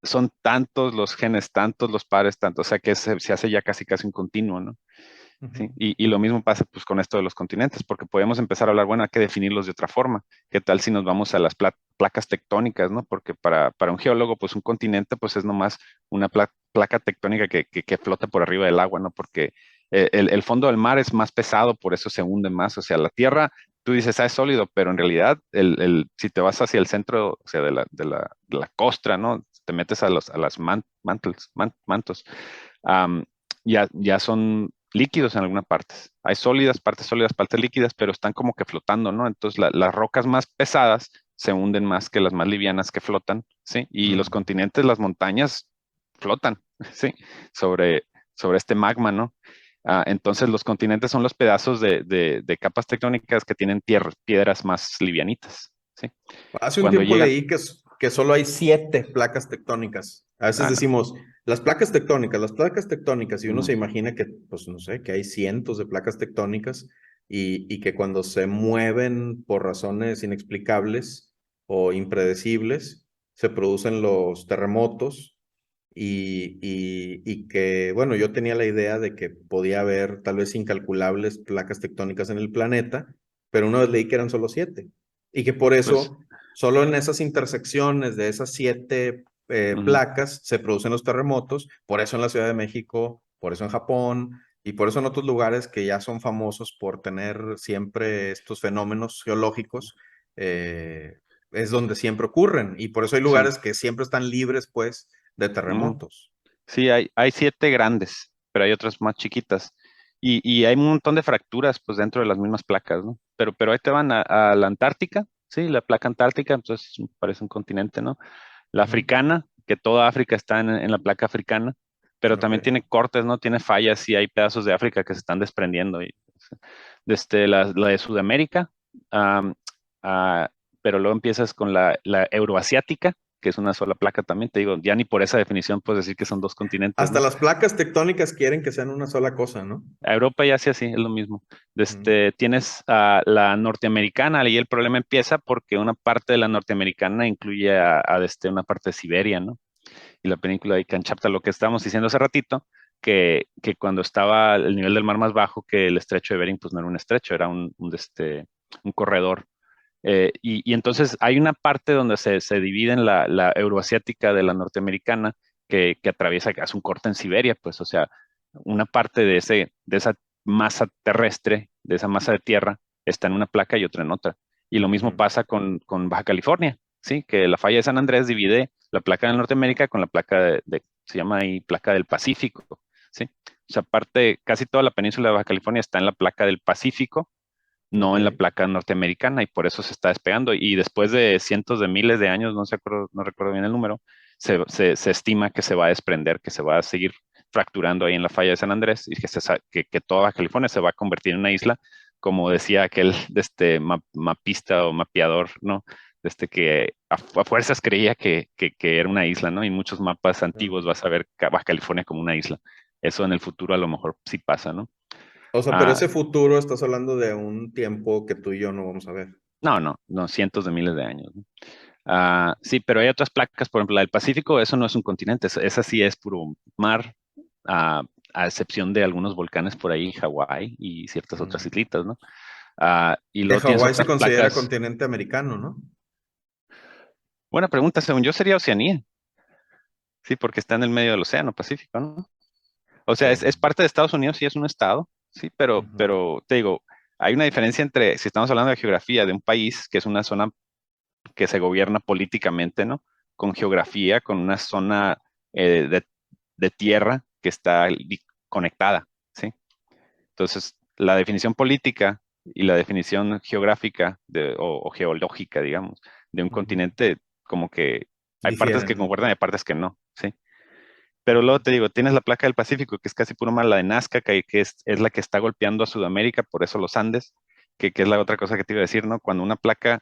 son tantos los genes, tantos los pares, tantos, o sea que se hace ya casi casi un continuo, ¿no? Ujú. Sí, y lo mismo pasa pues con esto de los continentes, porque podemos empezar a hablar, bueno, hay que definirlos de otra forma. ¿Qué tal si nos vamos a las placas tectónicas, ¿no? Porque para un geólogo, pues un continente, pues es nomás una placa tectónica que flota por arriba del agua, ¿no? Porque el fondo del mar es más pesado, por eso se hunde más. O sea, la tierra, tú dices, es sólido, pero en realidad, si te vas hacia el centro, o sea, de la costra, ¿no? Te metes a las mantos, am, ya son líquidos en algunas partes. Hay sólidas, partes líquidas, pero están como que flotando, ¿no? Entonces las rocas más pesadas se hunden más que las más livianas que flotan, ¿sí? Y los Mm. continentes, las montañas flotan, ¿sí? Sobre, sobre este magma, ¿no? Entonces los continentes son los pedazos de capas tectónicas que tienen piedras más livianitas, ¿sí? Hace un Cuando tiempo llegan, leí que solo hay 7 placas tectónicas. A veces no, decimos, las placas tectónicas, y uno se imagina que, pues no sé, que hay cientos de placas tectónicas y que cuando se mueven por razones inexplicables o impredecibles, se producen los terremotos y que, bueno, yo tenía la idea de que podía haber tal vez incalculables placas tectónicas en el planeta, pero una vez leí que eran solo 7 y que por pues, eso solo en esas intersecciones de esas 7 ujú, placas se producen los terremotos, por eso en la Ciudad de México, por eso en Japón y por eso en otros lugares que ya son famosos por tener siempre estos fenómenos geológicos, es donde siempre ocurren y por eso hay sí. lugares que siempre están libres pues de Ujú. terremotos. Sí, hay 7 grandes, pero hay otras más chiquitas. Y hay un montón de fracturas, pues, dentro de las mismas placas, ¿no? Pero ahí te van a la Antártica, sí, la placa Antártica, entonces parece un continente, ¿no? La Ujú. africana, que toda África está en la placa africana, pero Ok. también tiene cortes, ¿no? Tiene fallas y hay pedazos de África que se están desprendiendo. La de Sudamérica, am, ah, pero luego empiezas con la euroasiática, que es una sola placa también, te digo, ya ni por esa definición puedes decir que son dos continentes, Hasta ¿no? las placas tectónicas quieren que sean una sola cosa, ¿no? A Europa ya sí así, es lo mismo. Mm. Tienes la norteamericana y el problema empieza porque una parte de la norteamericana incluye una parte de Siberia, ¿no? Y la península de Kamchatka, lo que estábamos diciendo hace ratito, que cuando estaba el nivel del mar más bajo, que el estrecho de Bering, pues no era un estrecho, era un corredor. Y entonces hay una parte donde se divide en la euroasiática de la norteamericana que atraviesa, que hace un corte en Siberia, pues, o sea, una parte de esa masa terrestre, de esa masa de tierra, está en una placa y otra en otra. Y lo mismo Ujú. pasa con Baja California, ¿sí? Que la falla de San Andrés divide la placa de Norteamérica con la placa se llama ahí placa del Pacífico, ¿sí? O sea, parte, casi toda la península de Baja California está en la placa del Pacífico, no Ok. en la placa norteamericana, y por eso se está despegando. Y después de cientos de miles de años, no recuerdo bien el número, se estima que se va a desprender, que se va a seguir fracturando ahí en la falla de San Andrés y que toda Baja California se va a convertir en una isla, como decía aquel mapista o mapeador, ¿no? Que a fuerzas creía que era una isla, ¿no? Y muchos mapas antiguos vas a ver Baja California como una isla. Eso en el futuro a lo mejor sí pasa, ¿no? O sea, pero Ah, ese futuro estás hablando de un tiempo que tú y yo no vamos a ver. no, cientos de miles de años, ¿no? Sí, pero hay otras placas, por ejemplo, la del Pacífico, eso no es un continente, esa sí es puro mar, ah, a excepción de algunos volcanes por ahí, Hawái y ciertas otras Mm. islitas, ¿no? Y Que luego tienes Hawái se otras considera placas. continente americano, ¿no? Buena pregunta, según yo sería Oceanía, sí, porque está en el medio del Océano Pacífico, ¿no? O Ok. sea, es parte de Estados Unidos, sí, es un estado, sí, Ujú. pero te digo, hay una diferencia entre, si estamos hablando de geografía de un país, que es una zona que se gobierna políticamente, ¿no? Con geografía, con una zona de tierra que está conectada, ¿sí? Entonces, la definición política y la definición geográfica o geológica, digamos, de un Ujú. continente, como que hay partes que Difieren. concuerdan y hay partes que no, ¿sí? Pero luego te digo, tienes la placa del Pacífico, que es casi puro mar, la de Nazca, que es la que está golpeando a Sudamérica, por eso los Andes, que es la otra cosa que te iba a decir, ¿no? Cuando una placa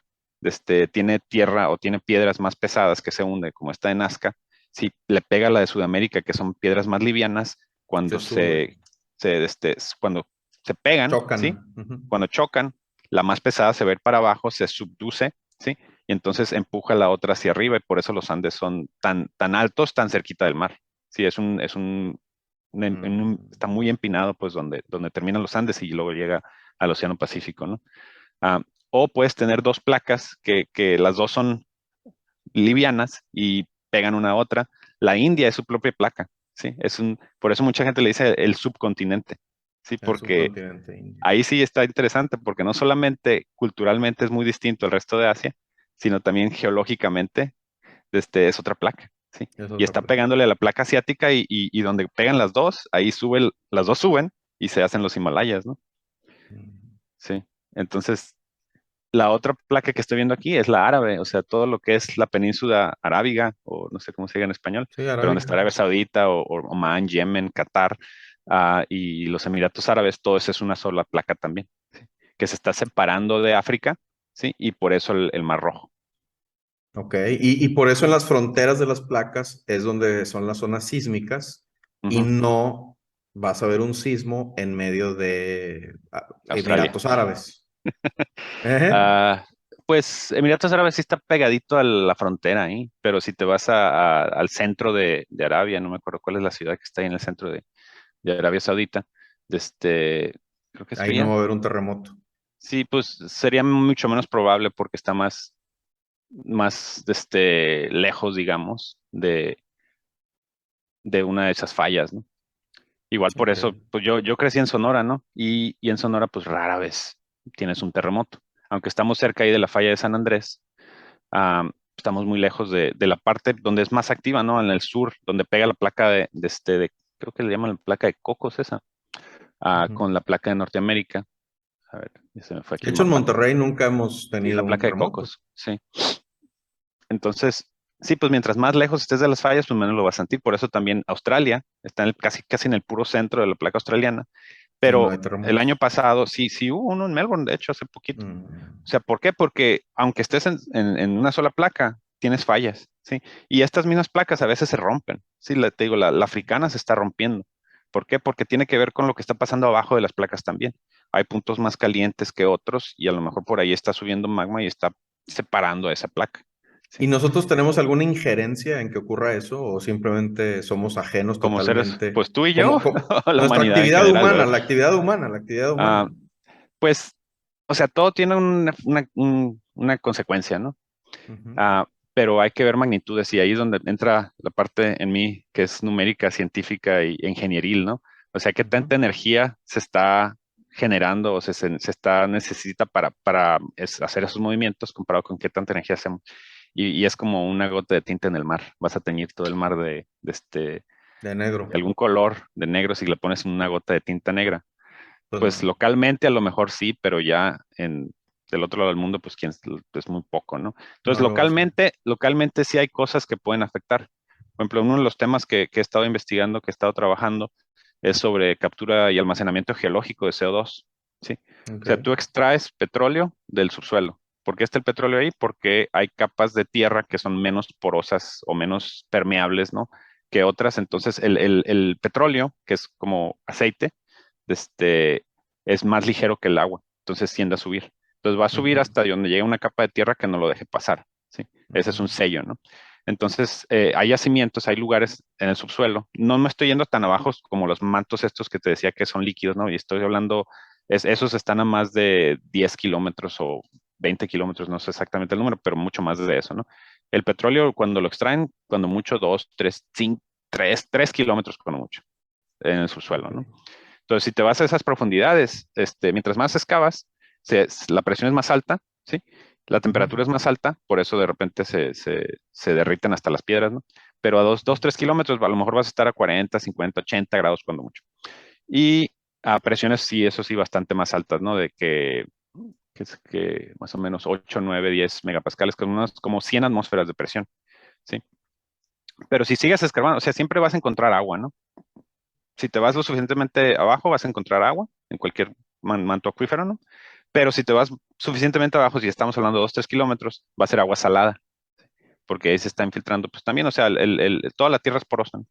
tiene tierra o tiene piedras más pesadas que se hunde, como esta de Nazca, si le pega a la de Sudamérica, que son piedras más livianas, Se cuando sube. cuando se pegan, Chocan. ¿sí? Ujú. Cuando chocan, la más pesada se va a ir para abajo, se subduce, ¿sí? Y entonces empuja la otra hacia arriba y por eso los Andes son tan altos, tan cerquita del mar. Sí, Mm. está muy empinado, pues, donde terminan los Andes y luego llega al Océano Pacífico, ¿no? Ah, o puedes tener dos placas que las dos son livianas y pegan una a otra. La India es su propia placa, ¿sí? Por eso mucha gente le dice el subcontinente, ¿sí? El Porque subcontinente indio. ahí sí está interesante, porque no solamente culturalmente es muy distinto al resto de Asia, sino también geológicamente es otra placa, ¿sí? Es Y otra está placa. pegándole a la placa asiática y donde pegan las dos, ahí las dos suben y se hacen los Himalayas, ¿no? Mm. Sí. Entonces, la otra placa que estoy viendo aquí es la árabe, o sea, todo lo que es la península arábiga, o no sé cómo se diga en español, Sí, pero donde está arábica. Arabia Saudita o Omán, Yemen, Qatar, y los Emiratos Árabes, todo eso es una sola placa también, ¿sí? Que se está separando de África, ¿sí? Y por eso el Mar Rojo. Ok. Y por eso en las fronteras de las placas es donde son las zonas sísmicas y Ujú. no vas a ver un sismo en medio de Australia. Emiratos Árabes. Ejé. Ah, pues Emiratos Árabes sí está pegadito a la frontera ahí, pero si te vas al centro de Arabia, no me acuerdo cuál es la ciudad que está ahí en el centro de Arabia Saudita, de creo que es Ahí no Riyadh. va a haber un terremoto. Sí, pues sería mucho menos probable porque está más lejos, digamos, de una de esas fallas, ¿no? Igual por Ok. eso, pues yo crecí en Sonora, ¿no? Y en Sonora, pues rara vez tienes un terremoto. Aunque estamos cerca ahí de la falla de San Andrés, estamos muy lejos de la parte donde es más activa, ¿no? En el sur, donde pega la placa creo que le llaman la placa de Cocos esa, Ujú. con la placa de Norteamérica. A ver, ya se me fue aquí De el hecho, en mapa. Monterrey nunca hemos Sí, tenido la un placa de terremoto. Cocos, sí. Entonces, sí, pues mientras más lejos estés de las fallas, pues menos lo vas a sentir. Por eso también Australia está casi en el puro centro de la placa australiana. Y no Pero hay el año terremotos. pasado sí hubo uno en Melbourne, de hecho, hace poquito. Mm. O sea, ¿por qué? Porque aunque estés en una sola placa, tienes fallas, ¿sí? Y estas mismas placas a veces se rompen, ¿sí? Te digo, la africana se está rompiendo. ¿Por qué? Porque tiene que ver con lo que está pasando abajo de las placas también. Hay puntos más calientes que otros y a lo mejor por ahí está subiendo magma y está separando a esa placa. ¿Y ¿sí? nosotros tenemos alguna injerencia en que ocurra eso o simplemente somos ajenos Como seres, totalmente? pues tú y yo, Como o la nuestra humanidad en actividad general, humana, ¿verdad? la actividad humana, la actividad Ah, humana. pues, o sea, todo tiene una consecuencia, ¿no? Ujú, Ah, pero hay que ver magnitudes y ahí es donde entra la parte en mí que es numérica, científica e ingenieril, ¿no? O sea, qué ujú. tanta energía se está generando o se está necesita para hacer esos movimientos comparado con qué tanta energía hacemos. Y es como una gota de tinta en el mar. Vas a teñir todo el mar De de negro. algún color de negro si le pones una gota de tinta negra. Pues Pues no. localmente a lo mejor sí, pero ya del otro lado del mundo, pues es muy poco, ¿no? Entonces, No lo vas a ver. localmente sí hay cosas que pueden afectar. Por ejemplo, uno de los temas que he estado investigando, que he estado trabajando, es sobre captura y almacenamiento geológico de CO2, ¿sí? O Ok. sea, tú extraes petróleo del subsuelo. ¿Por qué está el petróleo ahí? Porque hay capas de tierra que son menos porosas o menos permeables, ¿no? Que otras. Entonces, el petróleo, que es como aceite, este, es más ligero que el agua, entonces tiende a subir. Entonces va a subir Ujú, hasta donde llegue una capa de tierra que no lo deje pasar, ¿sí? Ese es un ujú. sello, ¿no? Entonces, hay yacimientos, hay lugares en el subsuelo. No me estoy yendo tan abajo como los mantos estos que te decía que son líquidos, ¿no? Y estoy hablando, esos están a más de 10 kilómetros o 20 kilómetros, no sé exactamente el número, pero mucho más de eso, ¿no? El petróleo, cuando lo extraen, cuando mucho, 2, 3, 5, 3 kilómetros cuando mucho en el subsuelo, Ok. ¿no? Entonces, si te vas a esas profundidades, mientras más excavas, la presión es más alta, ¿sí? La Ujú, temperatura es más alta, por eso de repente se derriten hasta las piedras, ¿no? Pero a 3 kilómetros, a lo mejor vas a estar a 40, 50, 80 grados cuando mucho. Y a presiones, sí, eso sí, bastante más altas, ¿no? Que es que más o menos 8, 9, 10 megapascales, con unas como 100 atmósferas de presión, ¿sí? Pero si sigues escarbando, o sea, siempre vas a encontrar agua, ¿no? Si te vas lo suficientemente abajo, vas a encontrar agua en cualquier manto acuífero, ¿no? Pero si te vas suficientemente abajo, si estamos hablando de 2, 3 kilómetros, va a ser agua salada, porque ahí se está infiltrando, pues también, o sea, toda la tierra es porosa, ¿no?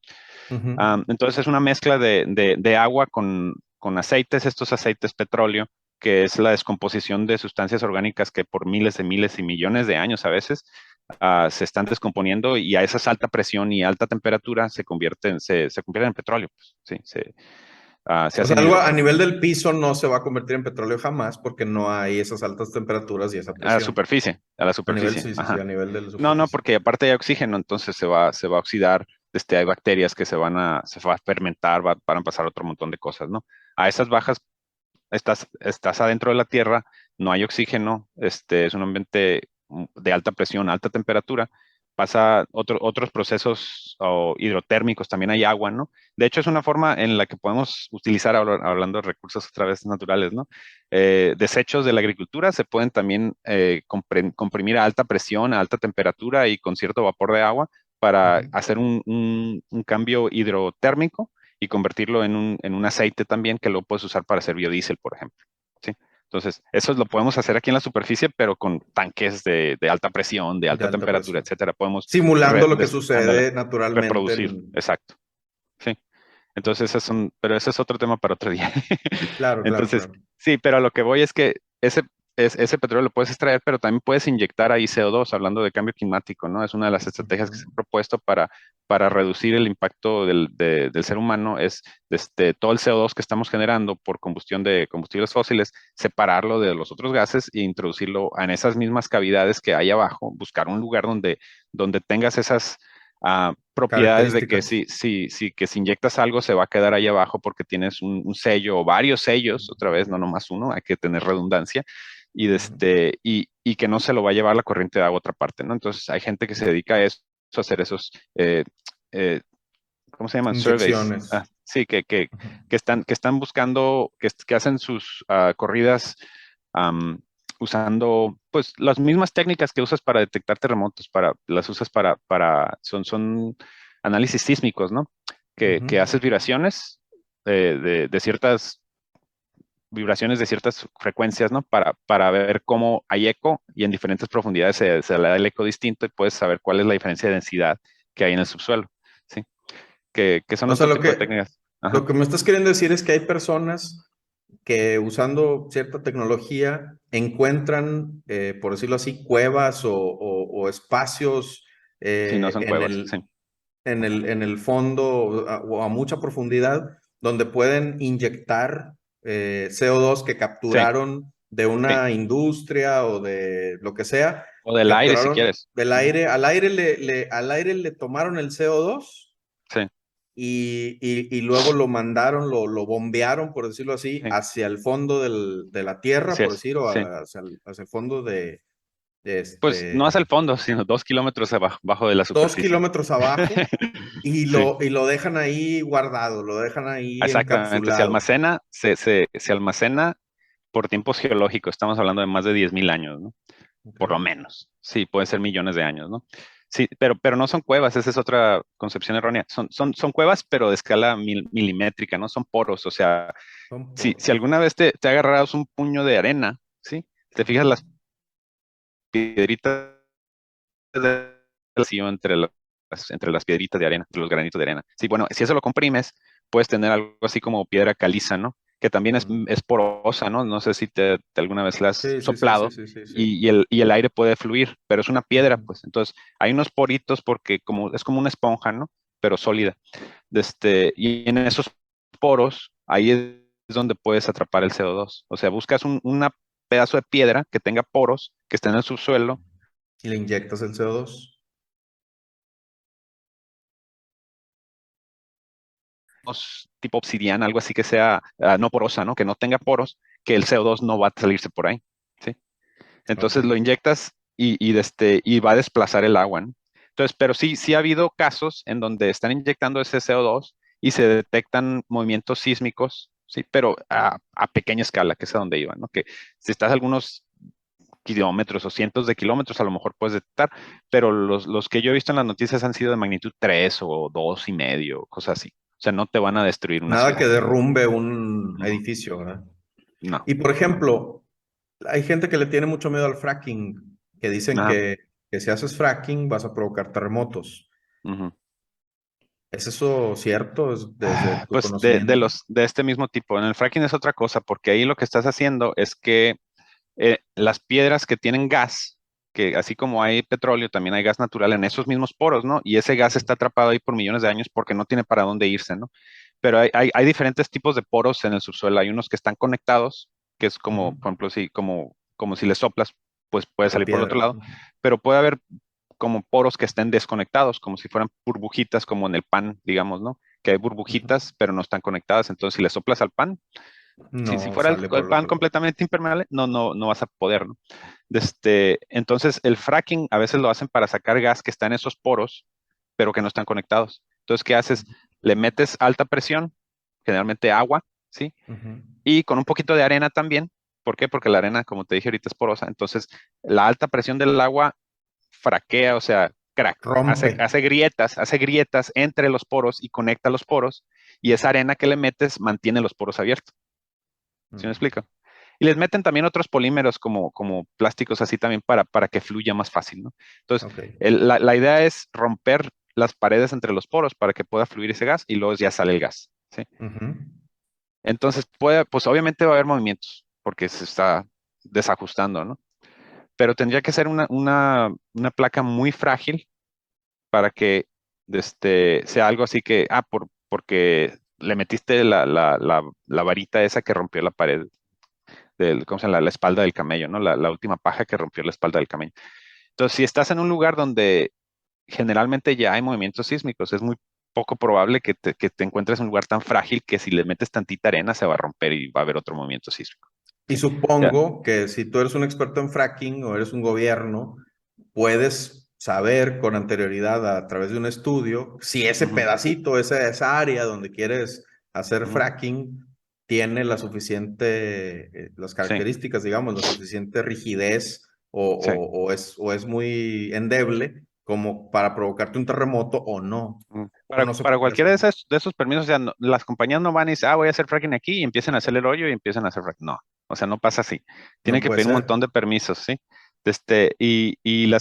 ujú. Entonces es una mezcla de agua con aceites, estos aceites petróleo, que es la descomposición de sustancias orgánicas que por miles y millones de años a veces se están descomponiendo y a esa alta presión y alta temperatura se convierten en petróleo, pues, sí, se O sea, hacen algo a hidrocarburos. nivel del piso no se va a convertir en petróleo jamás porque no hay esas altas temperaturas y esa presión. A la A nivel, superficie, sí, sí, sí, ajá. a nivel de la No, superficie. porque aparte hay oxígeno, entonces se va a oxidar, hay bacterias que se va a fermentar, van a pasar otro montón de cosas, ¿no? A esas bajas estás adentro de la Tierra, no hay oxígeno, es un ambiente de alta presión, alta temperatura, pasa otros procesos hidrotérmicos, también hay agua, ¿no? De hecho, es una forma en la que podemos utilizar, hablando de recursos otra vez naturales, ¿no? Desechos de la agricultura se pueden también comprimir a alta presión, a alta temperatura y con cierto vapor de agua para Ujú. hacer un cambio hidrotérmico y convertirlo en un aceite también que lo puedes usar para hacer biodiesel, por ejemplo. ¿Sí? Entonces, eso lo podemos hacer aquí en la superficie, pero con tanques de alta presión, de De alta alta temperatura, presión. etcétera. Podemos Simulando lo que ándale, sucede naturalmente reproducir, en... exacto. Sí. Entonces, pero ese es otro tema para otro día. Claro, claro, Entonces, claro. sí, pero a lo que voy es que ese petróleo lo puedes extraer, pero también puedes inyectar ahí CO2, hablando de cambio climático, ¿no? Es una de las estrategias que se Ujú. ha propuesto para reducir el impacto del ser humano, es todo el CO2 que estamos generando por combustión de combustibles fósiles, separarlo de los otros gases e introducirlo en esas mismas cavidades que hay abajo, buscar un lugar donde tengas esas propiedades de que Características. si inyectas algo se va a quedar ahí abajo porque tienes un sello o varios sellos, otra vez, no nomás uno, hay que tener redundancia, Ujú. y que no se lo va a llevar la corriente de agua a otra parte, ¿no? Entonces hay gente que se dedica a eso, a hacer esos, eh, ¿cómo se llaman? Surveys. Inyecciones. Sí, Ujú. que están buscando, que hacen sus corridas am, usando pues las mismas técnicas que usas para detectar terremotos, las usas son análisis sísmicos, ¿no? Que Ujú. haces de ciertas vibraciones de ciertas frecuencias, ¿no? Para ver cómo hay eco y en diferentes profundidades se le da el eco distinto y puedes saber cuál es la diferencia de densidad que hay en el subsuelo, ¿sí? Que son O sea, otro tipo de técnicas. lo Ajá. que me estás queriendo decir es que hay personas que usando cierta tecnología encuentran, por decirlo así, cuevas o espacios Sí, no son en cuevas, sí, en el fondo o a mucha profundidad donde pueden inyectar CO2 que sí, capturaron de sí. una industria o de lo que sea, O del aire si capturaron quieres. del Ujú. aire, al aire le tomaron el CO2 Sí, y luego lo mandaron, lo bombearon, por decirlo así, sí, hacia el fondo de la tierra, así por es, decir, o sí. hacia el fondo de Pues no hacia el fondo, sino 2 kilómetros abajo de la 2 superficie. kilómetros abajo Sí, y lo dejan ahí guardado, lo dejan ahí exactamente. Se encapsulado. almacena, se almacena por tiempos geológicos. Estamos hablando de más de 10.000 años, ¿no? Por lo Okay. menos. Sí, puede ser millones de años, ¿no? Sí, pero no son cuevas, esa es otra concepción errónea. Son cuevas, pero de escala milimétrica, ¿no? Son poros. O sea, Son si poros. alguna vez te agarras un puño de arena, ¿sí? Te fijas Ajá. las piedritas de vacío entre las piedritas de arena, entre los granitos de arena. Sí, bueno, si eso lo comprimes, puedes tener algo así como piedra caliza, ¿no? Que también Ujú. es porosa, ¿no? No sé si te alguna vez la has Sí, sí, sí, sí, soplado sí, sí, sí. y el aire puede fluir, pero es una piedra, Ujú. pues. Entonces, hay unos poritos porque es como una esponja, ¿no? Pero sólida. Y en esos poros, ahí es donde puedes atrapar el CO2. O sea, buscas una pedazo de piedra que tenga poros, que esté en el subsuelo, Y le inyectas el CO2. tipo obsidiana, algo así que sea no porosa, ¿no? Que no tenga poros, que el CO2 no va a salirse por ahí, ¿sí? Ok. Entonces lo inyectas y va a desplazar el agua, ¿no? Entonces, pero sí ha habido casos en donde están inyectando ese CO2 y se detectan movimientos sísmicos, ¿sí? Pero a pequeña escala, que es a donde iban, ¿no? Que si estás a algunos kilómetros o cientos de kilómetros, a lo mejor puedes detectar, pero los que yo he visto en las noticias han sido de magnitud 3 o 2.5, cosas así. O sea, no te van a destruir una Nada ciudad. que derrumbe un No, edificio, ¿verdad? no. Y por ejemplo, hay gente que le tiene mucho miedo al fracking, que dicen Ajá, que si haces fracking vas a provocar terremotos. ujú. ¿Es eso cierto? ¿Es desde tu Pues conocimiento? de este mismo tipo. En el fracking es otra cosa, porque ahí lo que estás haciendo es que las piedras que tienen gas, que así como hay petróleo, también hay gas natural en esos mismos poros, ¿no? Y ese gas está atrapado ahí por millones de años porque no tiene para dónde irse, ¿no? Pero hay diferentes tipos de poros en el subsuelo. Hay unos que están conectados, que es Ujú. como, por ejemplo, como si le soplas, pues puede La salir por el otro piedra. lado, pero puede haber como poros que estén desconectados, como si fueran burbujitas, como en el pan, digamos, ¿no? Que hay Ujú. burbujitas, pero no están conectadas. Entonces, si le soplas al pan, si No fuera el, sale por el el pan otro lado. completamente impermeable, no vas a poder, ¿no? Entonces, el fracking a veces lo hacen para sacar gas que está en esos poros, pero que no están conectados. Entonces, ¿qué haces? Le metes alta presión, generalmente agua, ¿sí? Ujú. Y con un poquito de arena también. ¿Por qué? Porque la arena, como te dije ahorita, es porosa. Entonces, la alta presión del agua fraquea, o sea, crack, Rompe. hace grietas entre los poros y conecta los poros. Y esa arena que le metes mantiene los poros abiertos. ¿Sí me Mm. explico? Y les meten también otros polímeros como plásticos así también para que fluya más fácil, ¿no? Entonces, Ok. la idea es romper las paredes entre los poros para que pueda fluir ese gas y luego ya sale el gas, ¿sí? Ujú. Entonces, pues obviamente va a haber movimientos porque se está desajustando, ¿no? Pero tendría que ser una placa muy frágil para que sea algo así que, porque le metiste la varita esa que rompió la pared ¿cómo se llama? La espalda del camello, ¿no? La última paja que rompió la espalda del camello. Entonces, si estás en un lugar donde generalmente ya hay movimientos sísmicos, es muy poco probable que te encuentres en un lugar tan frágil que si le metes tantita arena se va a romper y va a haber otro movimiento sísmico. Y ¿Sí? Ya. supongo que si tú eres un experto en fracking o eres un gobierno, puedes saber con anterioridad a través de un estudio si ese Ujú, pedacito, esa área donde quieres hacer ujú. fracking tiene la suficiente, las Sí, características, digamos, la suficiente rigidez sí. o es muy endeble como para provocarte un terremoto o no. O Para, no se para puede cualquiera hacer. de esos permisos, o sea, las compañías no van y dicen, voy a hacer fracking aquí y empiezan a hacer el hoyo y empiezan a hacer fracking. No, o sea, no pasa así. Tienen No que puede pedir un ser. montón de permisos, ¿sí? Y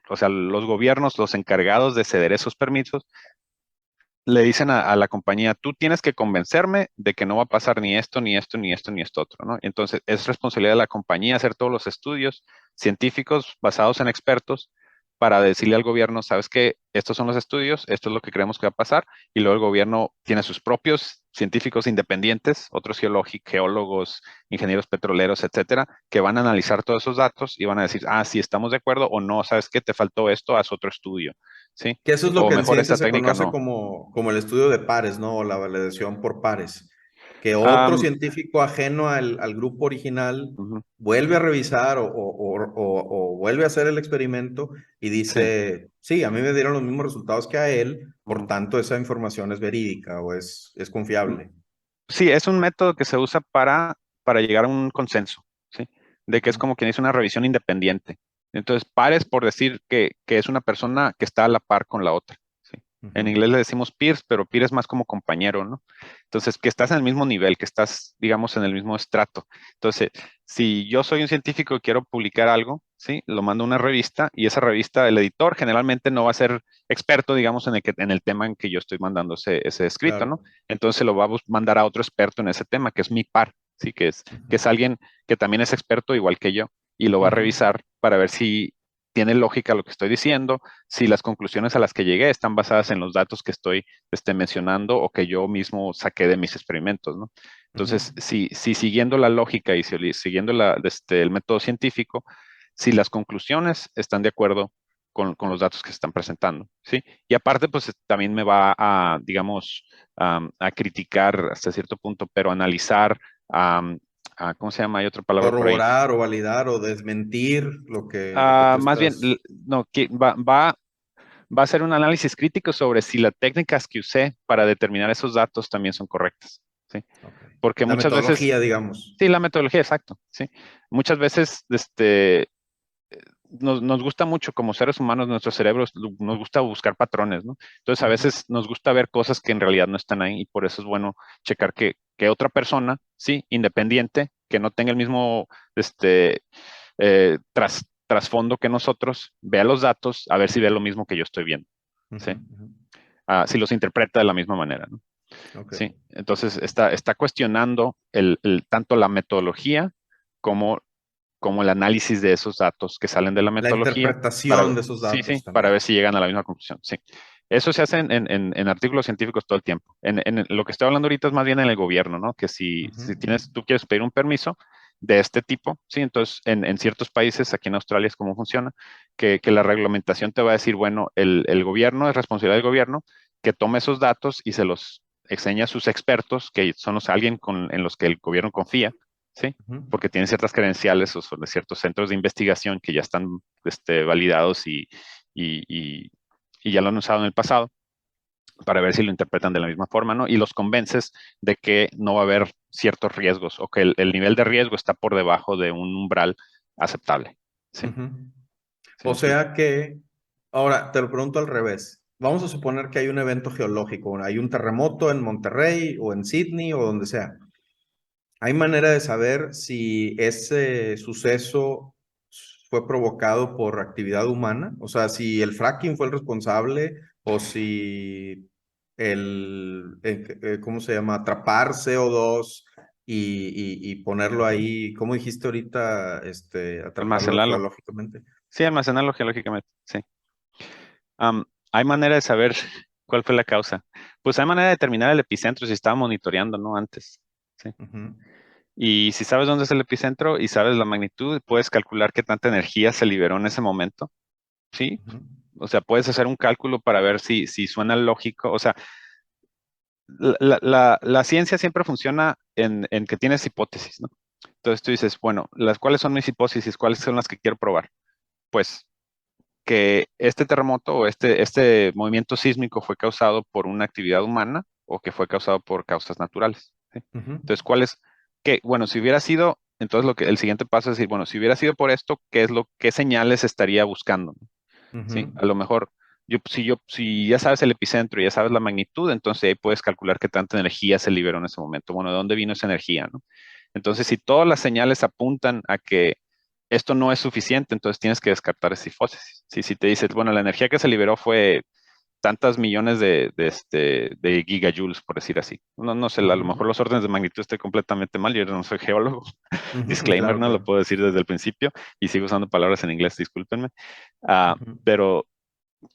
o sea, los gobiernos, los encargados de ceder esos permisos, le dicen a la compañía, tú tienes que convencerme de que no va a pasar ni esto, ni esto, ni esto, ni esto otro, ¿no? Entonces, es responsabilidad de la compañía hacer todos los estudios científicos basados en expertos para decirle al gobierno, sabes que estos son los estudios, esto es lo que creemos que va a pasar, y luego el gobierno tiene sus propios científicos independientes, otros geólogos, ingenieros petroleros, etcétera, que van a analizar todos esos datos y van a decir, ah, sí, estamos de acuerdo o no, sabes que te faltó esto, haz otro estudio, ¿sí? Que eso es lo O que en mejor ciencia esta se técnica conoce no. como el estudio de pares, ¿no? O la validación por pares. Que otro Am, científico ajeno al grupo original ujú, vuelve a revisar o vuelve a hacer el experimento y sí. dice, sí, a mí me dieron los mismos resultados que a él, por Ujú. tanto esa información es verídica o es Mm, confiable. Sí, es un método que se usa para llegar a un consenso, ¿sí? De que es Ujú, como quien dice una revisión independiente. Entonces, pares por decir que es una persona que está a la par con la otra, ¿sí? En ujú, inglés le decimos peers, pero peer es más como compañero, ¿no? Entonces, que estás en el mismo nivel, que estás, digamos, en el mismo estrato. Entonces, si yo soy un científico y quiero publicar algo, ¿sí? Lo mando a una revista y esa revista, el editor generalmente no va a ser experto, digamos, en el tema en que yo estoy mandando ese escrito, claro. ¿no? Entonces lo va a mandar a otro experto en ese tema, que es mi par, ¿sí? Que Ujú, es alguien que también es experto igual que yo, y lo va a ujú, revisar para ver si tiene lógica lo que estoy diciendo, si las conclusiones a las que llegué están basadas en los datos que estoy mencionando o que yo mismo saqué de mis experimentos, ¿no? ujú, Entonces, si siguiendo la lógica y siguiendo el método científico, si las conclusiones están de acuerdo con los datos que se están presentando, ¿sí? Y aparte, pues también me va a, digamos, a criticar hasta cierto punto, pero analizar, ¿cómo se llama? Hay otra palabra por ahí. corroborar o validar o desmentir lo que tú Más bien, estás. no, va a ser un análisis crítico sobre si las técnicas que usé para determinar esos datos también son correctas, ¿sí? Ok. Porque La muchas veces, metodología, digamos. sí, la metodología, exacto, ¿sí? Muchas veces, nos gusta mucho como seres humanos, nuestros cerebros, nos gusta buscar patrones, ¿no? Entonces, a Ujú, veces nos gusta ver cosas que en realidad no están ahí y por eso es bueno checar que otra persona, sí, independiente, que no tenga el mismo, trasfondo que nosotros, vea los datos, a ver si ve lo mismo que yo estoy viendo, ujú, ¿sí? ujú. Si los interpreta de la misma manera, ¿no? Ok. Sí, entonces está cuestionando tanto la metodología como el análisis de esos datos que salen de la La metodología interpretación de esos sí, datos sí, para ver también. si llegan a la misma conclusión, sí. Eso se hace en artículos científicos todo el tiempo. En lo que estoy hablando ahorita es más bien en el gobierno, ¿no? Que Ujú, si ujú, tú quieres pedir un permiso de este tipo, sí, entonces en ciertos países, aquí en Australia es como funciona, que la reglamentación te va a decir, bueno, el gobierno es responsabilidad del gobierno que tome esos datos y se los enseña a sus expertos, que son alguien en los que el gobierno confía, ¿sí? ujú. Porque tienen ciertas credenciales o son de ciertos centros de investigación que ya están validados y, y- y ya lo han usado en el pasado para ver si lo interpretan de la misma forma, ¿no? Y los convences de que no va a haber ciertos riesgos o que el nivel de riesgo está por debajo de un umbral aceptable, ¿sí? Ujú. Sí, O eso. sea que, ahora te lo pregunto al revés. Vamos a suponer que hay un evento geológico, hay un terremoto en Monterrey o en Sydney o donde sea. ¿Hay manera de saber si ese suceso fue provocado por actividad humana? O sea, si el fracking fue el responsable o si ¿cómo se llama? Atrapar CO2 y ponerlo ahí, ¿cómo dijiste ahorita? Atraparlo Almacenarlo. geológicamente. Sí, almacenarlo geológicamente, sí. ¿Hay manera de saber cuál fue la causa? Pues hay manera de determinar el epicentro si estaba monitoreando, ¿no? Antes. Sí. Ujú, Y si sabes dónde es el epicentro y sabes la magnitud, puedes calcular qué tanta energía se liberó en ese momento, ¿sí? ujú, O sea, puedes hacer un cálculo para ver si suena lógico. O sea, la ciencia siempre funciona en que tienes hipótesis, ¿no? Entonces tú dices, bueno, ¿cuáles son mis hipótesis? ¿Cuáles son las que quiero probar? Pues que este terremoto o este movimiento sísmico fue causado por una actividad humana o que fue causado por causas naturales, ¿sí? ujú, Entonces, bueno, si hubiera sido, entonces el siguiente paso es decir, bueno, si hubiera sido por esto, qué señales estaría buscando? ujú, ¿Sí? A lo mejor, si ya sabes el epicentro y ya sabes la magnitud, entonces ahí puedes calcular qué tanta energía se liberó en ese momento. Bueno, ¿de dónde vino esa energía, no? Entonces, si todas las señales apuntan a que esto no es suficiente, entonces tienes que descartar esa hipótesis. Si te dices, bueno, la energía que se liberó fue tantas millones de gigajoules, por decir así. No sé, a lo Ujú, mejor los órdenes de magnitud estoy completamente mal, yo no soy geólogo. ujú, Disclaimer, claro, no lo claro. puedo decir desde el principio y sigo usando palabras en inglés, discúlpenme. Ujú. Pero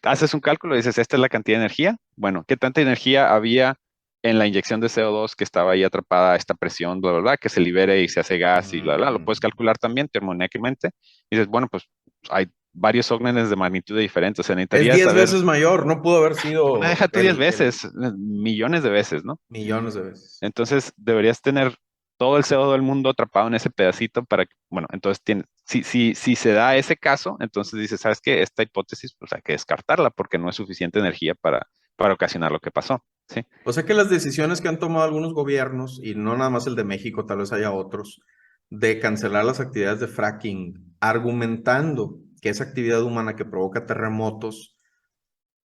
haces un cálculo y dices, esta es la cantidad de energía. Bueno, ¿qué tanta energía había en la inyección de CO2 que estaba ahí atrapada a esta presión, bla, bla, bla, que se libere y se hace gas y bla, bla? Lo puedes Mm. calcular también termodinámicamente. Y dices, bueno, pues hay varios órdenes de magnitud diferentes. O sea, Es necesitarías 10 saber, veces mayor, no pudo haber una sido deja tú 10 veces, millones de veces, ¿no? millones de veces. Entonces deberías tener todo el CO2 del mundo atrapado en ese pedacito para que, bueno, entonces si se da ese caso, entonces dices, ¿sabes qué? Esta hipótesis, pues hay que descartarla porque no es suficiente energía para ocasionar lo que pasó, ¿sí? O sea que las decisiones que han tomado algunos gobiernos, y no nada más el de México, tal vez haya otros, de cancelar las actividades de fracking, argumentando que esa actividad humana que provoca terremotos,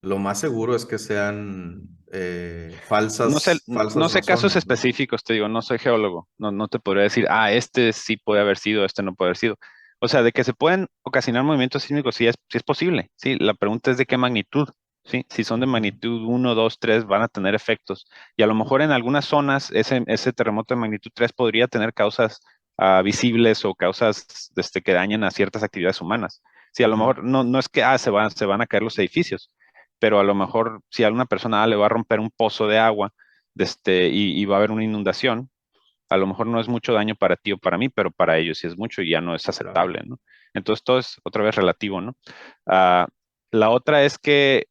lo más seguro es que sean No falsas sé casos razones, ¿no? específicos, te digo, no soy geólogo, no te podría decir, este sí puede haber sido, este no puede haber sido. O sea, de que se pueden ocasionar movimientos sísmicos, sí es posible, sí. La pregunta es de qué magnitud, sí. Si son de Ujú, magnitud 1, 2, 3 van a tener efectos. Y a lo mejor en algunas zonas ese terremoto de magnitud 3 podría tener causas visibles o causas que dañen a ciertas actividades humanas. Sí, a lo ujú. mejor no es que se van a caer los edificios, pero a lo mejor si a una persona le va a romper un pozo de agua y va a haber una inundación, a lo mejor no es mucho daño para ti o para mí, pero para ellos sí es mucho y ya no es Claro. aceptable, ¿no? Entonces todo es otra vez relativo, ¿no? Ah, la otra es que,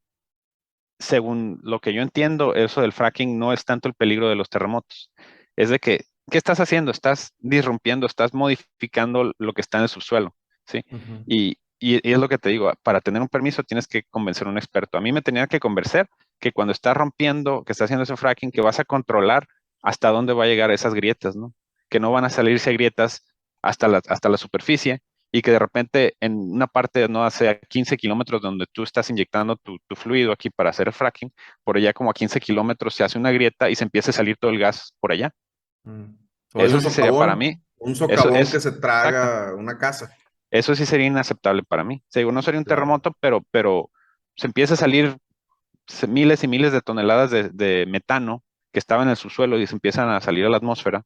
según lo que yo entiendo, eso del fracking no es tanto el peligro de los terremotos, es de que, ¿qué estás haciendo? Estás disrumpiendo, estás modificando lo que está en el subsuelo, ¿sí? Ujú. Y es lo que te digo, para tener un permiso tienes que convencer a un experto. A mí me tenían que convencer que cuando estás rompiendo, que estás haciendo ese fracking, que vas a controlar hasta dónde va a llegar esas grietas, ¿no? Que no van a salirse grietas hasta la superficie y que de repente en una parte, no hace a 15 kilómetros donde tú estás inyectando tu fluido aquí para hacer el fracking, por allá como a 15 kilómetros se hace una grieta y se empieza a salir todo el gas por allá. Mm. O hay Eso sí sería para mí, un eso socavón que es, se exacto. traga una casa. Eso sí sería inaceptable para mí. O sea, digo, no sería un Claro. terremoto, pero se empieza a salir miles y miles de toneladas de metano que estaba en el subsuelo y se empiezan a salir a la atmósfera.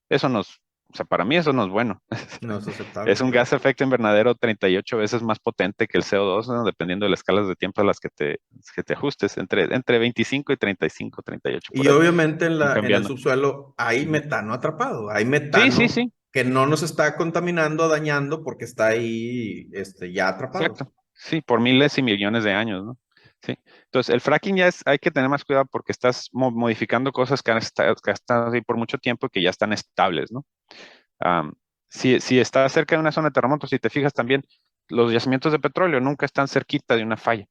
Eso nos, o sea, para mí eso no es bueno. No es Es aceptable, un gas claro. de efecto invernadero 38 veces más potente que el CO2, ¿no? Dependiendo de las escalas de tiempo a las que te ajustes, entre 25 y 35, 38 Y por ahí, obviamente van en el cambiando. subsuelo hay Ujú. metano atrapado, hay Sí, sí, metano sí. que no nos está contaminando, dañando porque está ahí ya atrapado. Exacto. Sí, por miles y millones de años, ¿no? Sí. Entonces, el fracking hay que tener más cuidado porque estás modificando cosas que han estado ahí por mucho tiempo y que ya están estables, ¿no? Am, si estás cerca de una zona de terremotos, si te fijas también, los yacimientos de petróleo nunca están cerquita de una falla.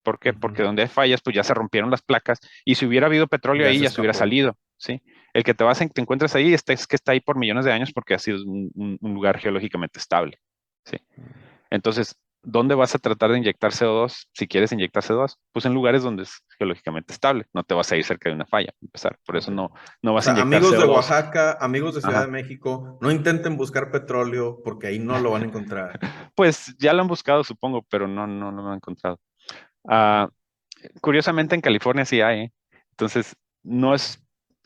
¿Por qué? Ujú. Porque donde hay fallas, pues ya se rompieron las placas y si hubiera habido petróleo Ya ahí, se ya se hubiera escapó. salido, ¿sí? El que te encuentres ahí es que está ahí por millones de años porque ha sido un lugar geológicamente estable, ¿sí? Entonces, ¿dónde vas a tratar de inyectar CO2 si quieres inyectar CO2? Pues en lugares donde es geológicamente estable. No te vas a ir cerca de una falla, para empezar. Por eso Ok. no O vas a sea, inyectar amigos de CO2. Oaxaca, amigos de Ciudad de Ajá. México, no intenten buscar petróleo porque ahí no lo van a encontrar. Pues ya lo han buscado, supongo, pero no lo han encontrado. Ah, curiosamente en California sí hay, ¿eh? Entonces, no es,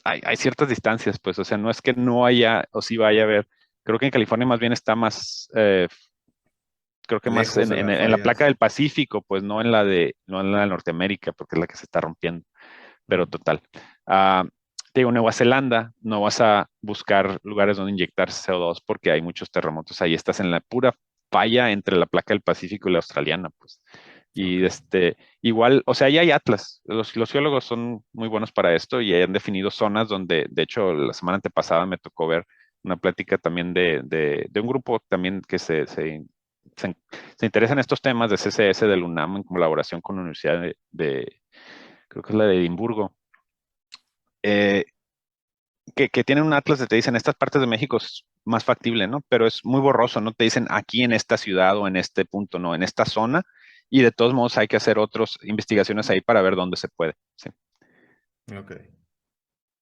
hay ciertas distancias, pues, o sea, no es que no haya o sí vaya a haber. Creo que en California más bien está más, creo que más Lejos de las en la placa fallas. del Pacífico, pues no en la de Norteamérica, porque es la que se está rompiendo. Pero Mm. total. Ah, te digo, Nueva Zelanda, no vas a buscar lugares donde inyectar CO2 porque hay muchos terremotos. Ahí estás en la pura falla entre la placa del Pacífico y la australiana, pues. Ok. Y igual, o sea, ahí hay atlas. Los geólogos son muy buenos para esto y han definido zonas donde, de hecho, la semana antepasada me tocó ver una plática también de un grupo también que se, se interesa en estos temas de CCS del UNAM en colaboración con la Universidad creo que es la de Edimburgo, eh, que tienen un atlas que te dicen estas partes de México es más factible, ¿no? Pero es muy borroso, no te dicen aquí en esta ciudad o en este punto, no, en esta zona. Y de todos modos hay que hacer otras investigaciones ahí para ver dónde se puede. Sí. Ok.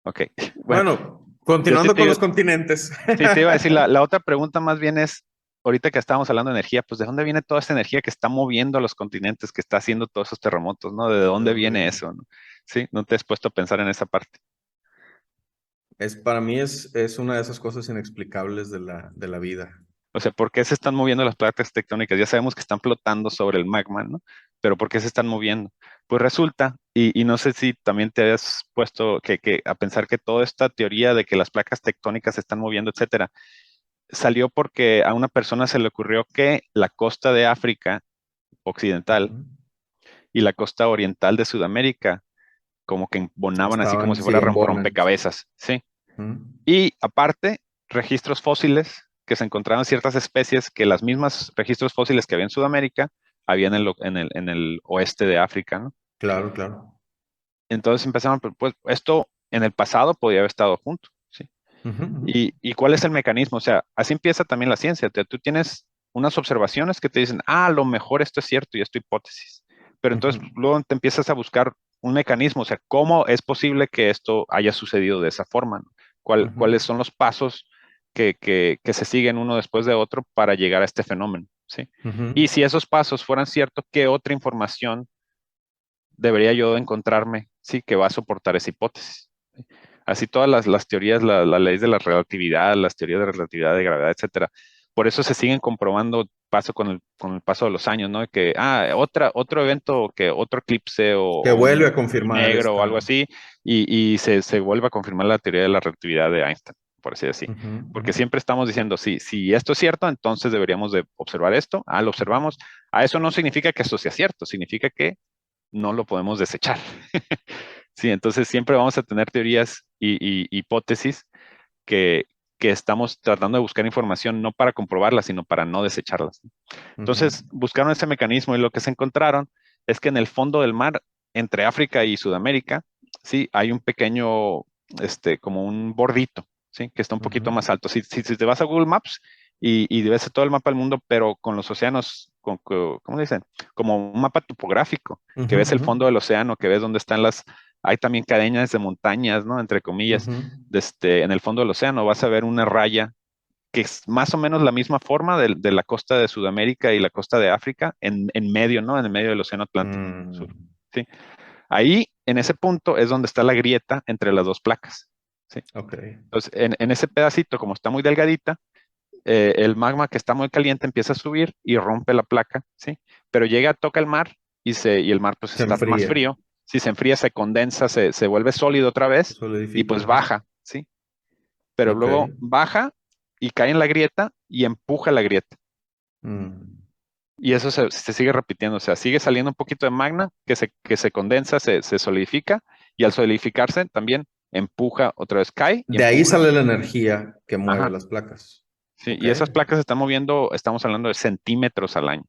Ok. Bueno, Bueno, yo sí continuando con los continentes. sí te iba a decir, la otra pregunta más bien es, ahorita que estábamos hablando de energía, pues ¿de dónde viene toda esta energía que está moviendo a los continentes, que está haciendo todos esos terremotos, ¿no? ¿De ¿De dónde dónde viene viene? eso, no? Sí, no te has puesto a pensar en esa parte. Para mí es una de esas cosas inexplicables de la vida. O sea, ¿por qué se están moviendo las placas tectónicas? Ya sabemos que están flotando sobre el magma, ¿no? Pero ¿por qué se están moviendo? Pues resulta, y no sé si también te habías puesto a pensar que toda esta teoría de que las placas tectónicas se están moviendo, etcétera, salió porque a una persona se le ocurrió que la costa de África occidental Ujú. y la costa oriental de Sudamérica como que embonaban así como Estaban, si sí, fuera embonan. rompecabezas, ¿sí? Ujú. Y aparte, registros fósiles que se encontraban ciertas especies que las mismas registros fósiles que había en Sudamérica había en el oeste de África, ¿no? Claro, claro. Entonces empezaron, pues esto en el pasado podía haber estado junto, ¿sí? Ujú, ujú, ¿Y cuál es el mecanismo? O sea, así empieza también la ciencia. Tú tienes unas observaciones que te dicen, a lo mejor esto es cierto y esto hipótesis. Pero entonces ujú, luego te empiezas a buscar un mecanismo, o sea, ¿cómo es posible que esto haya sucedido de esa forma? ¿No? ujú, ¿Cuáles son los pasos que se siguen uno después de otro para llegar a este fenómeno? ¿Sí? ujú, Y si esos pasos fueran ciertos, ¿qué otra información debería yo encontrarme, sí, que va a soportar esa hipótesis? Así todas las teorías, las leyes de la relatividad, las teorías de relatividad de gravedad, etcétera. Por eso se siguen comprobando paso con el paso de los años, ¿no? Que, otro evento, que otro eclipse que o vuelve un a confirmar negro o algo esta. así, y se vuelve a confirmar la teoría de la relatividad de Einstein, por así decir. Ujú, Porque ujú, siempre estamos diciendo, sí, si esto es cierto, entonces deberíamos de observar esto. Lo observamos. Eso no significa que esto sea cierto, significa que no lo podemos desechar. Sí, entonces siempre vamos a tener teorías y hipótesis que, que estamos tratando de buscar información no para comprobarlas, sino para no desecharlas. ujú. Entonces buscaron ese mecanismo y lo que se encontraron es que en el fondo del mar, entre África y Sudamérica, sí, hay un pequeño, como un bordito, sí, que está un poquito Ujú, más alto. Si te vas a Google Maps y ves todo el mapa del mundo, pero con los océanos, ¿cómo dicen? Como un mapa topográfico, que ujú, ves el ujú, fondo del océano, que ves dónde están hay también cadenas de montañas, ¿no? Entre comillas, ujú. en el fondo del océano vas a ver una raya que es más o menos la misma forma de la costa de Sudamérica y la costa de África, en medio, ¿no? En el medio del Océano Atlántico Sur. Mm, ¿Sí? Ahí, en ese punto, es donde está la grieta entre las dos placas. ¿Sí? ok. Entonces, en ese pedacito, como está muy delgadita, el magma que está muy caliente empieza a subir y rompe la placa, ¿sí? Pero llega, toca el mar y el mar pues Se está más enfría, frío. Si se enfría, se condensa, se vuelve sólido otra se vez y solidifica. pues Ajá. baja, ¿sí? Pero Ok. luego baja y cae en la grieta y empuja la grieta. Mm, Y eso se sigue repitiendo, o sea, sigue saliendo un poquito de magma que se condensa, se solidifica y al solidificarse también empuja, otra vez cae y De ahí empuja. sale la energía que mueve Ajá, las placas. sí, Ok. y esas placas se están moviendo, estamos hablando de centímetros al año,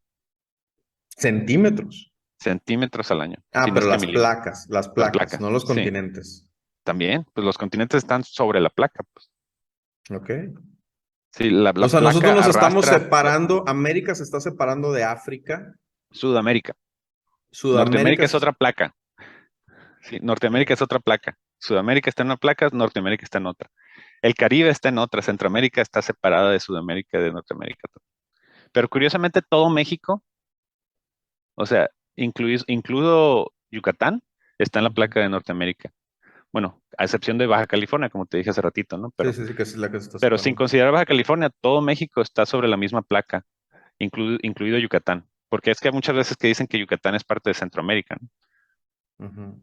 Centímetros. centímetros al año, si Ah, no pero es que milímetros. las Las placas, placas, no los sí, continentes. también, pues los continentes están sobre la placa, pues. Ok. Sí, la O sea, nosotros placa nos estamos arrastra separando, América se está separando de África, Sudamérica. Sudamérica Norteamérica es se... otra placa, sí, Norteamérica es otra placa. Sudamérica está en una placa, Norteamérica está en otra. El Caribe está en otra, Centroamérica está separada de Sudamérica y de Norteamérica. Pero curiosamente todo México, o sea, incluido Yucatán, está en la Ujú. placa de Norteamérica. Bueno, a excepción de Baja California, como te dije hace ratito, ¿no? Sí, sí, sí, que es la que se está Pero sin separando. considerar Baja California, todo México está sobre la misma placa, incluido Yucatán. Porque es que hay muchas veces que dicen que Yucatán es parte de Centroamérica, ¿no? Ujú.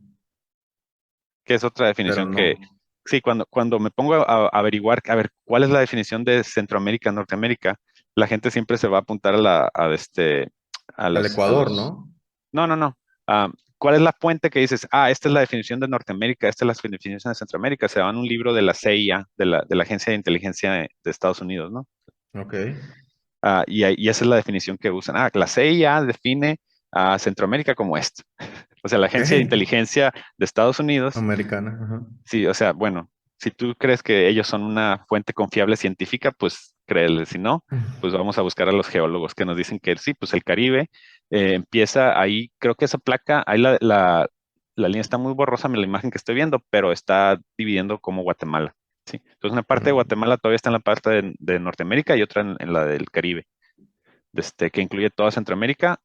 Que es otra Pero definición que, no. sí, cuando me pongo a averiguar, a ver, cuál es la definición de Centroamérica, Norteamérica, la gente siempre se va a apuntar a Al los, a Ecuador, los, ¿no? no, no, no. ¿Cuál es la fuente que dices? Esta es la definición de Norteamérica, esta es la definición de Centroamérica. Se va en un libro de la CIA, de la Agencia de Inteligencia de Estados Unidos, ¿no? Ok. Y esa es la definición que usan. La CIA define a Centroamérica como esto. O sea, la Ok. Agencia de Inteligencia de Estados Unidos. Americana. Ajá. Sí, o sea, bueno, si tú crees que ellos son una fuente confiable científica, pues créele. Si no, pues vamos a buscar a los geólogos que nos dicen que sí, pues el Caribe empieza ahí, creo que esa placa, ahí la línea está muy borrosa en la imagen que estoy viendo, pero está dividiendo como Guatemala. Sí. Entonces una parte de Mm, Guatemala todavía está en la parte de Norteamérica y otra en la del Caribe. que incluye toda Centroamérica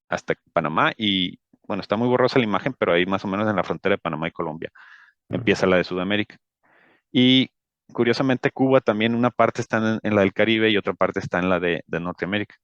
hasta Panamá y, bueno, está muy borrosa la imagen, pero ahí más o menos en la frontera de Panamá y Colombia empieza la de Sudamérica. Y curiosamente Cuba también, una parte está en la del Caribe y otra parte está en la de Norteamérica.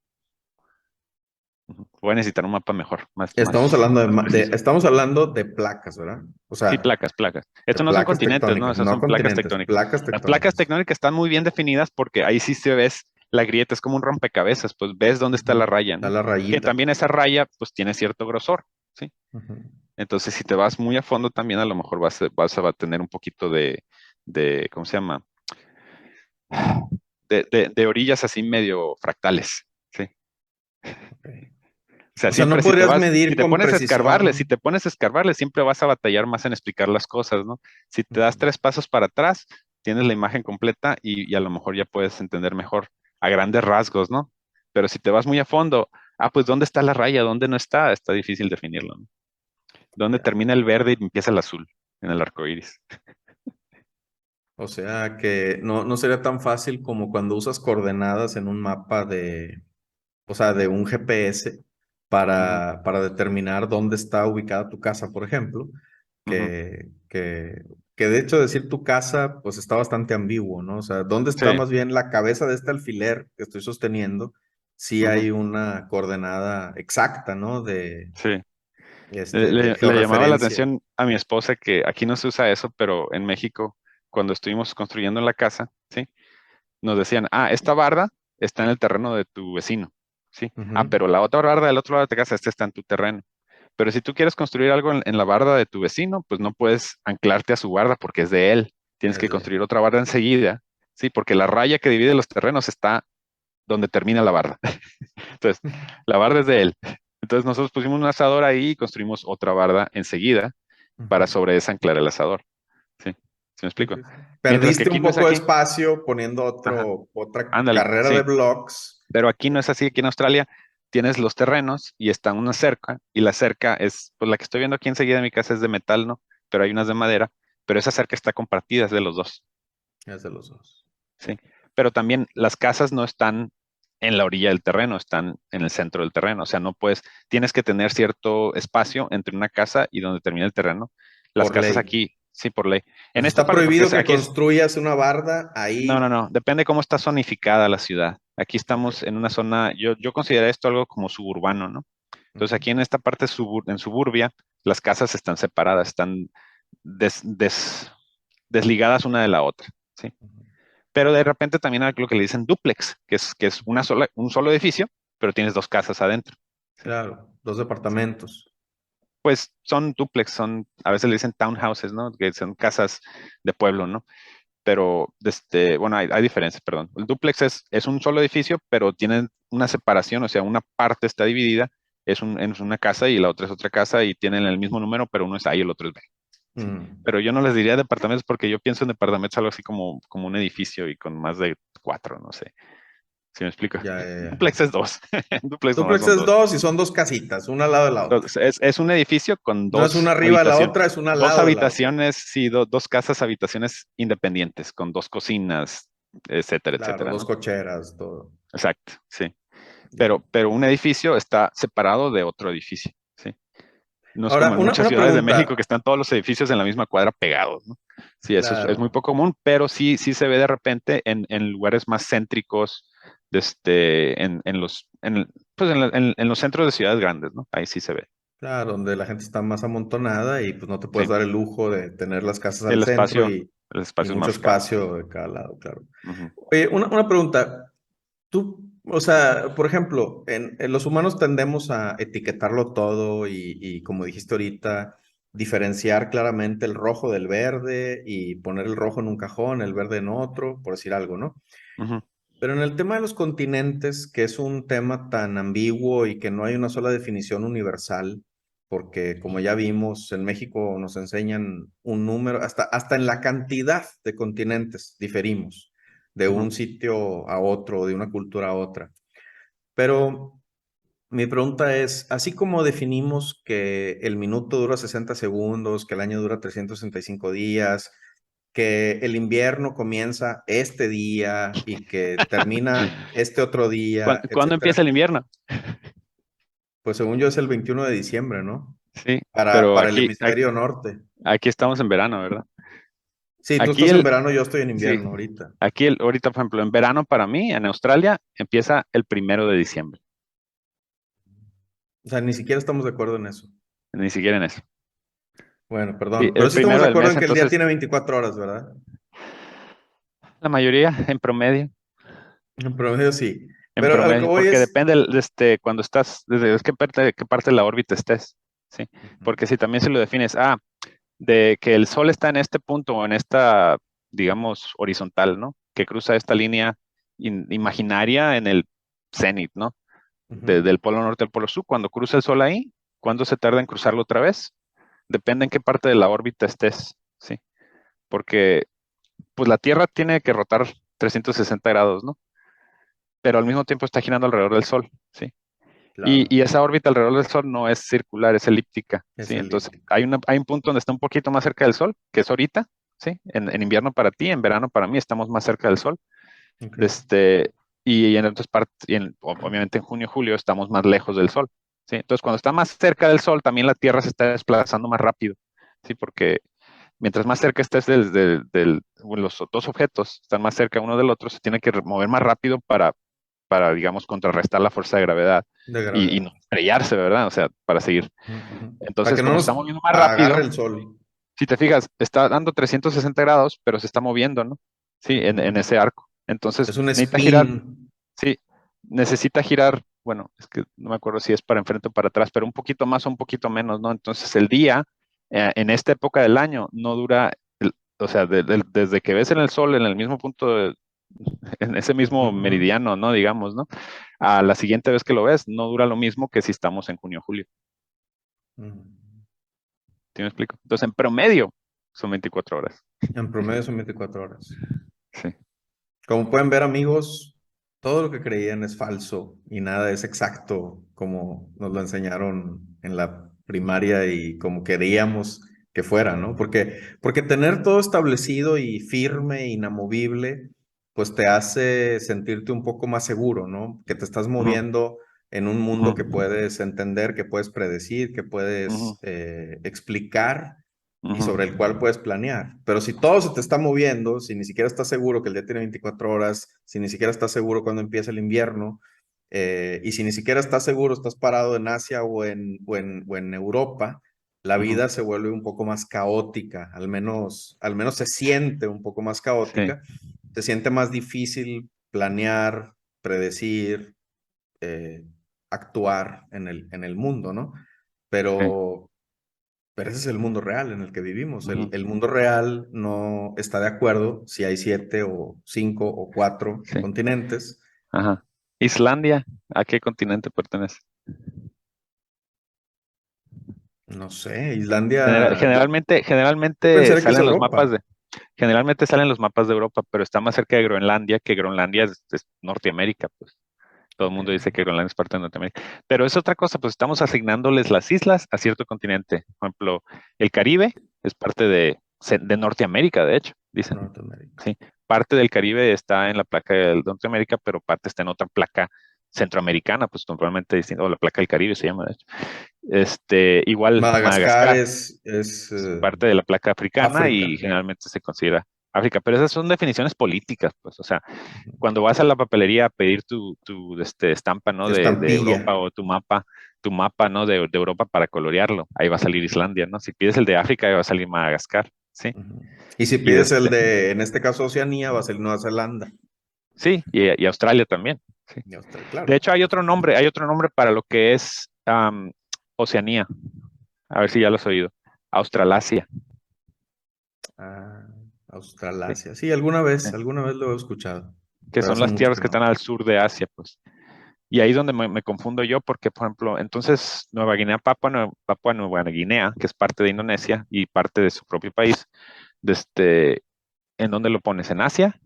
Voy a necesitar un mapa mejor, Estamos hablando más preciso. estamos hablando de placas, ¿verdad? O Sí, sea, placas, placas. de Estos no son placas continentes, ¿no? tectónicas, Esas no son placas continentes, tectónicas. placas Las placas tectónicas. tectónicas están muy bien definidas porque ahí sí se ves la grieta, es como un rompecabezas, pues ves dónde está la Ujú. raya, Está ¿no? la Que rayita. también esa raya, pues tiene cierto grosor, ¿sí? Ujú. Entonces, si te vas muy a fondo, también a lo mejor vas a tener un poquito ¿cómo se llama? De orillas así medio fractales, ¿sí? Ok. O sea, O sea, no siempre si te podrías vas, si medir te con pones a escarbarle, si precisión. te pones a escarbarle, siempre vas a batallar más en explicar las cosas, ¿no? Si te das Ujú. 3 pasos para atrás, tienes la imagen completa y a lo mejor ya puedes entender mejor a grandes rasgos, ¿no? Pero si te vas muy a fondo, pues ¿dónde está la raya? ¿Dónde no está? Está difícil definirlo, ¿no? ¿Dónde Ya. termina el verde y empieza el azul en el arco iris? O sea que no sería tan fácil como cuando usas coordenadas en un mapa o sea, de un GPS Ujú, para determinar dónde está ubicada tu casa, por ejemplo, ujú. que de hecho decir tu casa, pues está bastante ambiguo, ¿no? O sea, ¿dónde está Sí, más bien la cabeza de este alfiler que estoy sosteniendo? Sí ujú, hay una coordenada exacta, ¿no? sí. De Le llamaba la georreferencia. atención a mi esposa que aquí no se usa eso, pero en México, cuando estuvimos construyendo la casa, ¿sí? Nos decían, esta barda está en el terreno de tu vecino, ¿sí? Ujú. Pero la otra barda del otro lado de tu casa, esta está en tu terreno. Pero si tú quieres construir algo en la barda de tu vecino, pues no puedes anclarte a su barda porque es de él. Tienes que Es de... construir otra barda enseguida, ¿sí? Porque la raya que divide los terrenos está donde termina la barda. Entonces, la barda es de él. Entonces nosotros pusimos un asador ahí y construimos otra barda enseguida para Ujú. sobre esa anclar el asador. ¿Sí? ¿Sí me Sí, explico? sí, sí. Mientras que Perdiste aquí un no es poco de aquí. espacio poniendo Ajá, otra ándale, carrera de sí. blocks. Pero aquí no es así. Aquí en Australia tienes los terrenos y está una cerca y la cerca es, pues la que estoy viendo aquí enseguida de mi casa es de metal, ¿no? Pero hay unas de madera, pero esa cerca está compartida, es de los dos. Es de los dos. Sí, pero también las casas no están en la orilla del terreno, están en el centro del terreno. O sea, no puedes, tienes que tener cierto espacio entre una casa y donde termina el terreno. Las Por casas ley. aquí, sí, por ley. O En sea, esta está parte, porque prohibido que aquí es, construyas una barda no, no, ahí. no, depende cómo está zonificada la ciudad. Aquí Ok. estamos en una zona, yo considero esto algo como suburbano, ¿no? Entonces Ujú. aquí en esta parte en suburbia, las casas están separadas, están desligadas una de la otra. ¿Sí? Ujú. Pero de repente también hay lo que le dicen duplex, que es un solo edificio, pero tienes dos casas adentro. ¿Sí? Claro, dos Sí. departamentos. Pues son duplex, a veces le dicen townhouses, ¿no? Que son casas de pueblo, ¿no? Pero, bueno, hay diferencias, perdón. El duplex es un solo edificio, pero tienen una separación, o sea, una parte está dividida, es una casa y la otra es otra casa y tienen el mismo número, pero uno es A y el otro es B. Sí. Mm. Pero yo no les diría departamentos porque yo pienso en departamentos algo así como un edificio y con más de 4, no sé. ¿Sí me explico? Ya, ya, ya. Duplex es dos. Duplex nomás Duplex son es dos. dos y son dos casitas, una al lado de la otra. Entonces, es un edificio con No es una dos arriba de la habitaciones, otra, es una al dos lado de la otra. habitaciones, sí, dos casas, habitaciones independientes, con dos cocinas, etcétera, Claro, etcétera, dos ¿no? cocheras, todo. Exacto, sí. Ya. Pero un edificio está separado de otro edificio, ¿sí? No es como Ahora, en muchas una ciudades de México que pregunta. están todos los edificios en la misma cuadra pegados, ¿no? Sí, eso es muy Claro. poco común, pero sí se ve de repente en lugares más céntricos, pues en los centros de ciudades grandes, ¿no? Ahí sí se ve. Claro, donde la gente está más amontonada y pues no te puedes Sí, dar el lujo de tener las casas sí, al centro el y espacio es mucho más caro. espacio de cada lado, claro. Ujú, Oye, una pregunta. Tú, o sea, por ejemplo, en los humanos tendemos a etiquetarlo todo y como dijiste ahorita, diferenciar claramente el rojo del verde y poner el rojo en un cajón, el verde en otro, por decir algo, ¿no? ujú, Pero en el tema de los continentes, que es un tema tan ambiguo y que no hay una sola definición universal, porque como ya vimos, en México nos enseñan un número, hasta en la cantidad de continentes diferimos, de ujú, un sitio a otro, de una cultura a otra. Pero mi pregunta es, así como definimos que el minuto dura 60 segundos, que el año dura 365 días, que el invierno comienza este día y que termina este otro día, ¿Cuándo empieza etcétera. el invierno? Pues según yo es el 21 de diciembre, ¿no? Sí, Para, pero para el hemisferio norte. aquí estamos en verano, ¿verdad? Sí, tú Aquí estás en el, verano, yo estoy en sí, invierno ahorita. ahorita, por ejemplo, en verano para mí, en Australia, empieza el 1 de diciembre. O sea, ni siquiera estamos de acuerdo en eso. Ni siquiera en eso. Bueno, Sí, perdón. Pero el sí estamos primero de del acuerdo mes, en que el día entonces, tiene 24 horas, ¿verdad? la mayoría en promedio. En promedio sí. En Pero a lo que promedio, voy porque es... depende de cuando estás, desde qué parte de la órbita estés, ¿sí? Ujú, Porque si también se lo defines, de que el Sol está en este punto o en esta, digamos, horizontal, ¿no? Que cruza esta línea imaginaria en el cenit, ¿no? ujú, Del polo norte al polo sur, cuando cruza el Sol ahí, ¿cuándo se tarda en cruzarlo otra vez? Depende en qué parte de la órbita estés, ¿sí? Porque, pues la Tierra tiene que rotar 360 grados, ¿no? Pero al mismo tiempo está girando alrededor del Sol, ¿sí? claro, Y esa órbita alrededor del Sol no es circular, es elíptica, es ¿sí? Entonces, elíptico. hay un punto donde está un poquito más cerca del Sol, que es ahorita, ¿sí? En invierno para ti, en verano para mí, estamos más cerca del Sol. Ok. Este, y en otras partes, obviamente en junio, julio, estamos más lejos del Sol, ¿sí? Entonces, cuando está más cerca del Sol, también la Tierra se está desplazando más rápido, ¿sí? Porque mientras más cerca estés bueno, los dos objetos están más cerca uno del otro, se tiene que mover más rápido para, digamos, contrarrestar la fuerza de gravedad De y gravedad. no estrellarse, ¿verdad? O sea, para seguir. Ujú, ujú. Para Entonces, que no como se nos está moviendo más agarre rápido, el sol. si te fijas, está dando 360 grados, pero se está moviendo, ¿no? Sí, Ujú. en ese arco. Es Entonces, un necesita girar, spin. sí, necesita girar, bueno, es que no me acuerdo si es para enfrente o para atrás, pero un poquito más o un poquito menos, ¿no? Entonces, el día, en esta época del año, no dura, o sea, desde que ves en el sol en el mismo punto, en ese Ujú, mismo ujú. meridiano, ¿no? Digamos, ¿no? A la siguiente vez que lo ves, no dura lo mismo que si estamos en junio o julio. Ujú. ¿Sí me explico? Entonces, en promedio, son 24 horas. En promedio son 24 horas. Sí. Como pueden ver, amigos, todo lo que creían es falso y nada es exacto como nos lo enseñaron en la primaria y como queríamos que fuera, ¿no? Porque tener todo establecido y firme, inamovible, pues te hace sentirte un poco más seguro, ¿no? Que te estás Ujú, moviendo en un ujú, mundo que puedes entender, que puedes predecir, que ujú, puedes explicar y ujú. sobre el cual puedes planear. Pero si todo se te está moviendo, si ni siquiera estás seguro que el día tiene 24 horas, si ni siquiera estás seguro cuando empieza el invierno, y si ni siquiera estás seguro, estás parado en Asia o en Europa, la Ujú. vida se vuelve un poco más caótica, al menos se siente un poco más Sí, caótica, se siente más difícil planear, predecir, eh, actuar en el mundo, ¿no? sí. Pero pero ese es el mundo real en el que vivimos. El, Ujú, el mundo real no está de acuerdo si hay 7 o 5 o 4 sí. continentes. Ajá. Islandia, ¿a qué continente pertenece? No sé, Islandia, yo Generalmente pensaría que es salen los mapas Europa. generalmente salen los mapas de Europa, pero está más cerca de Groenlandia, que Groenlandia es Norteamérica, pues. Todo el Ok. mundo dice que Groenlandia es parte de Norteamérica. Pero es otra cosa, pues estamos asignándoles las islas a cierto continente. Por ejemplo, el Caribe es parte de Norteamérica, de hecho, dicen. Norteamérica. Sí, parte del Caribe está en la placa de Norteamérica, pero parte está en otra placa centroamericana, pues totalmente distinta, o la placa del Caribe se llama, de hecho. Igual Madagascar Madagascar es es parte de la placa africana y África. generalmente se considera África, pero esas son definiciones políticas, pues, o sea, Ujú. cuando vas a la papelería a pedir tu estampa, ¿no? De Estampilla. Europa o tu mapa, ¿no? De Europa para colorearlo, ahí va a salir Islandia, ¿no? Si pides el de África, ahí va a salir Madagascar, ¿sí? Ujú. Y si Y pides el de, en este caso, Oceanía, va a ser Nueva Zelanda. sí, y Australia también, sí. Y Australia, De claro. hecho, hay otro nombre para lo que es Oceanía. A ver si ya lo has oído. Australasia. Ah, Sí, Australasia. Sí, sí. alguna vez lo he escuchado, Que pero son hace las mucho tierras que que están no. al sur de Asia, pues. Y ahí es donde me confundo yo, porque, por ejemplo, entonces Nueva Guinea, Papua Nueva Guinea, que es parte de Indonesia y parte de su propio país, ¿en dónde lo pones? ¿En Asia,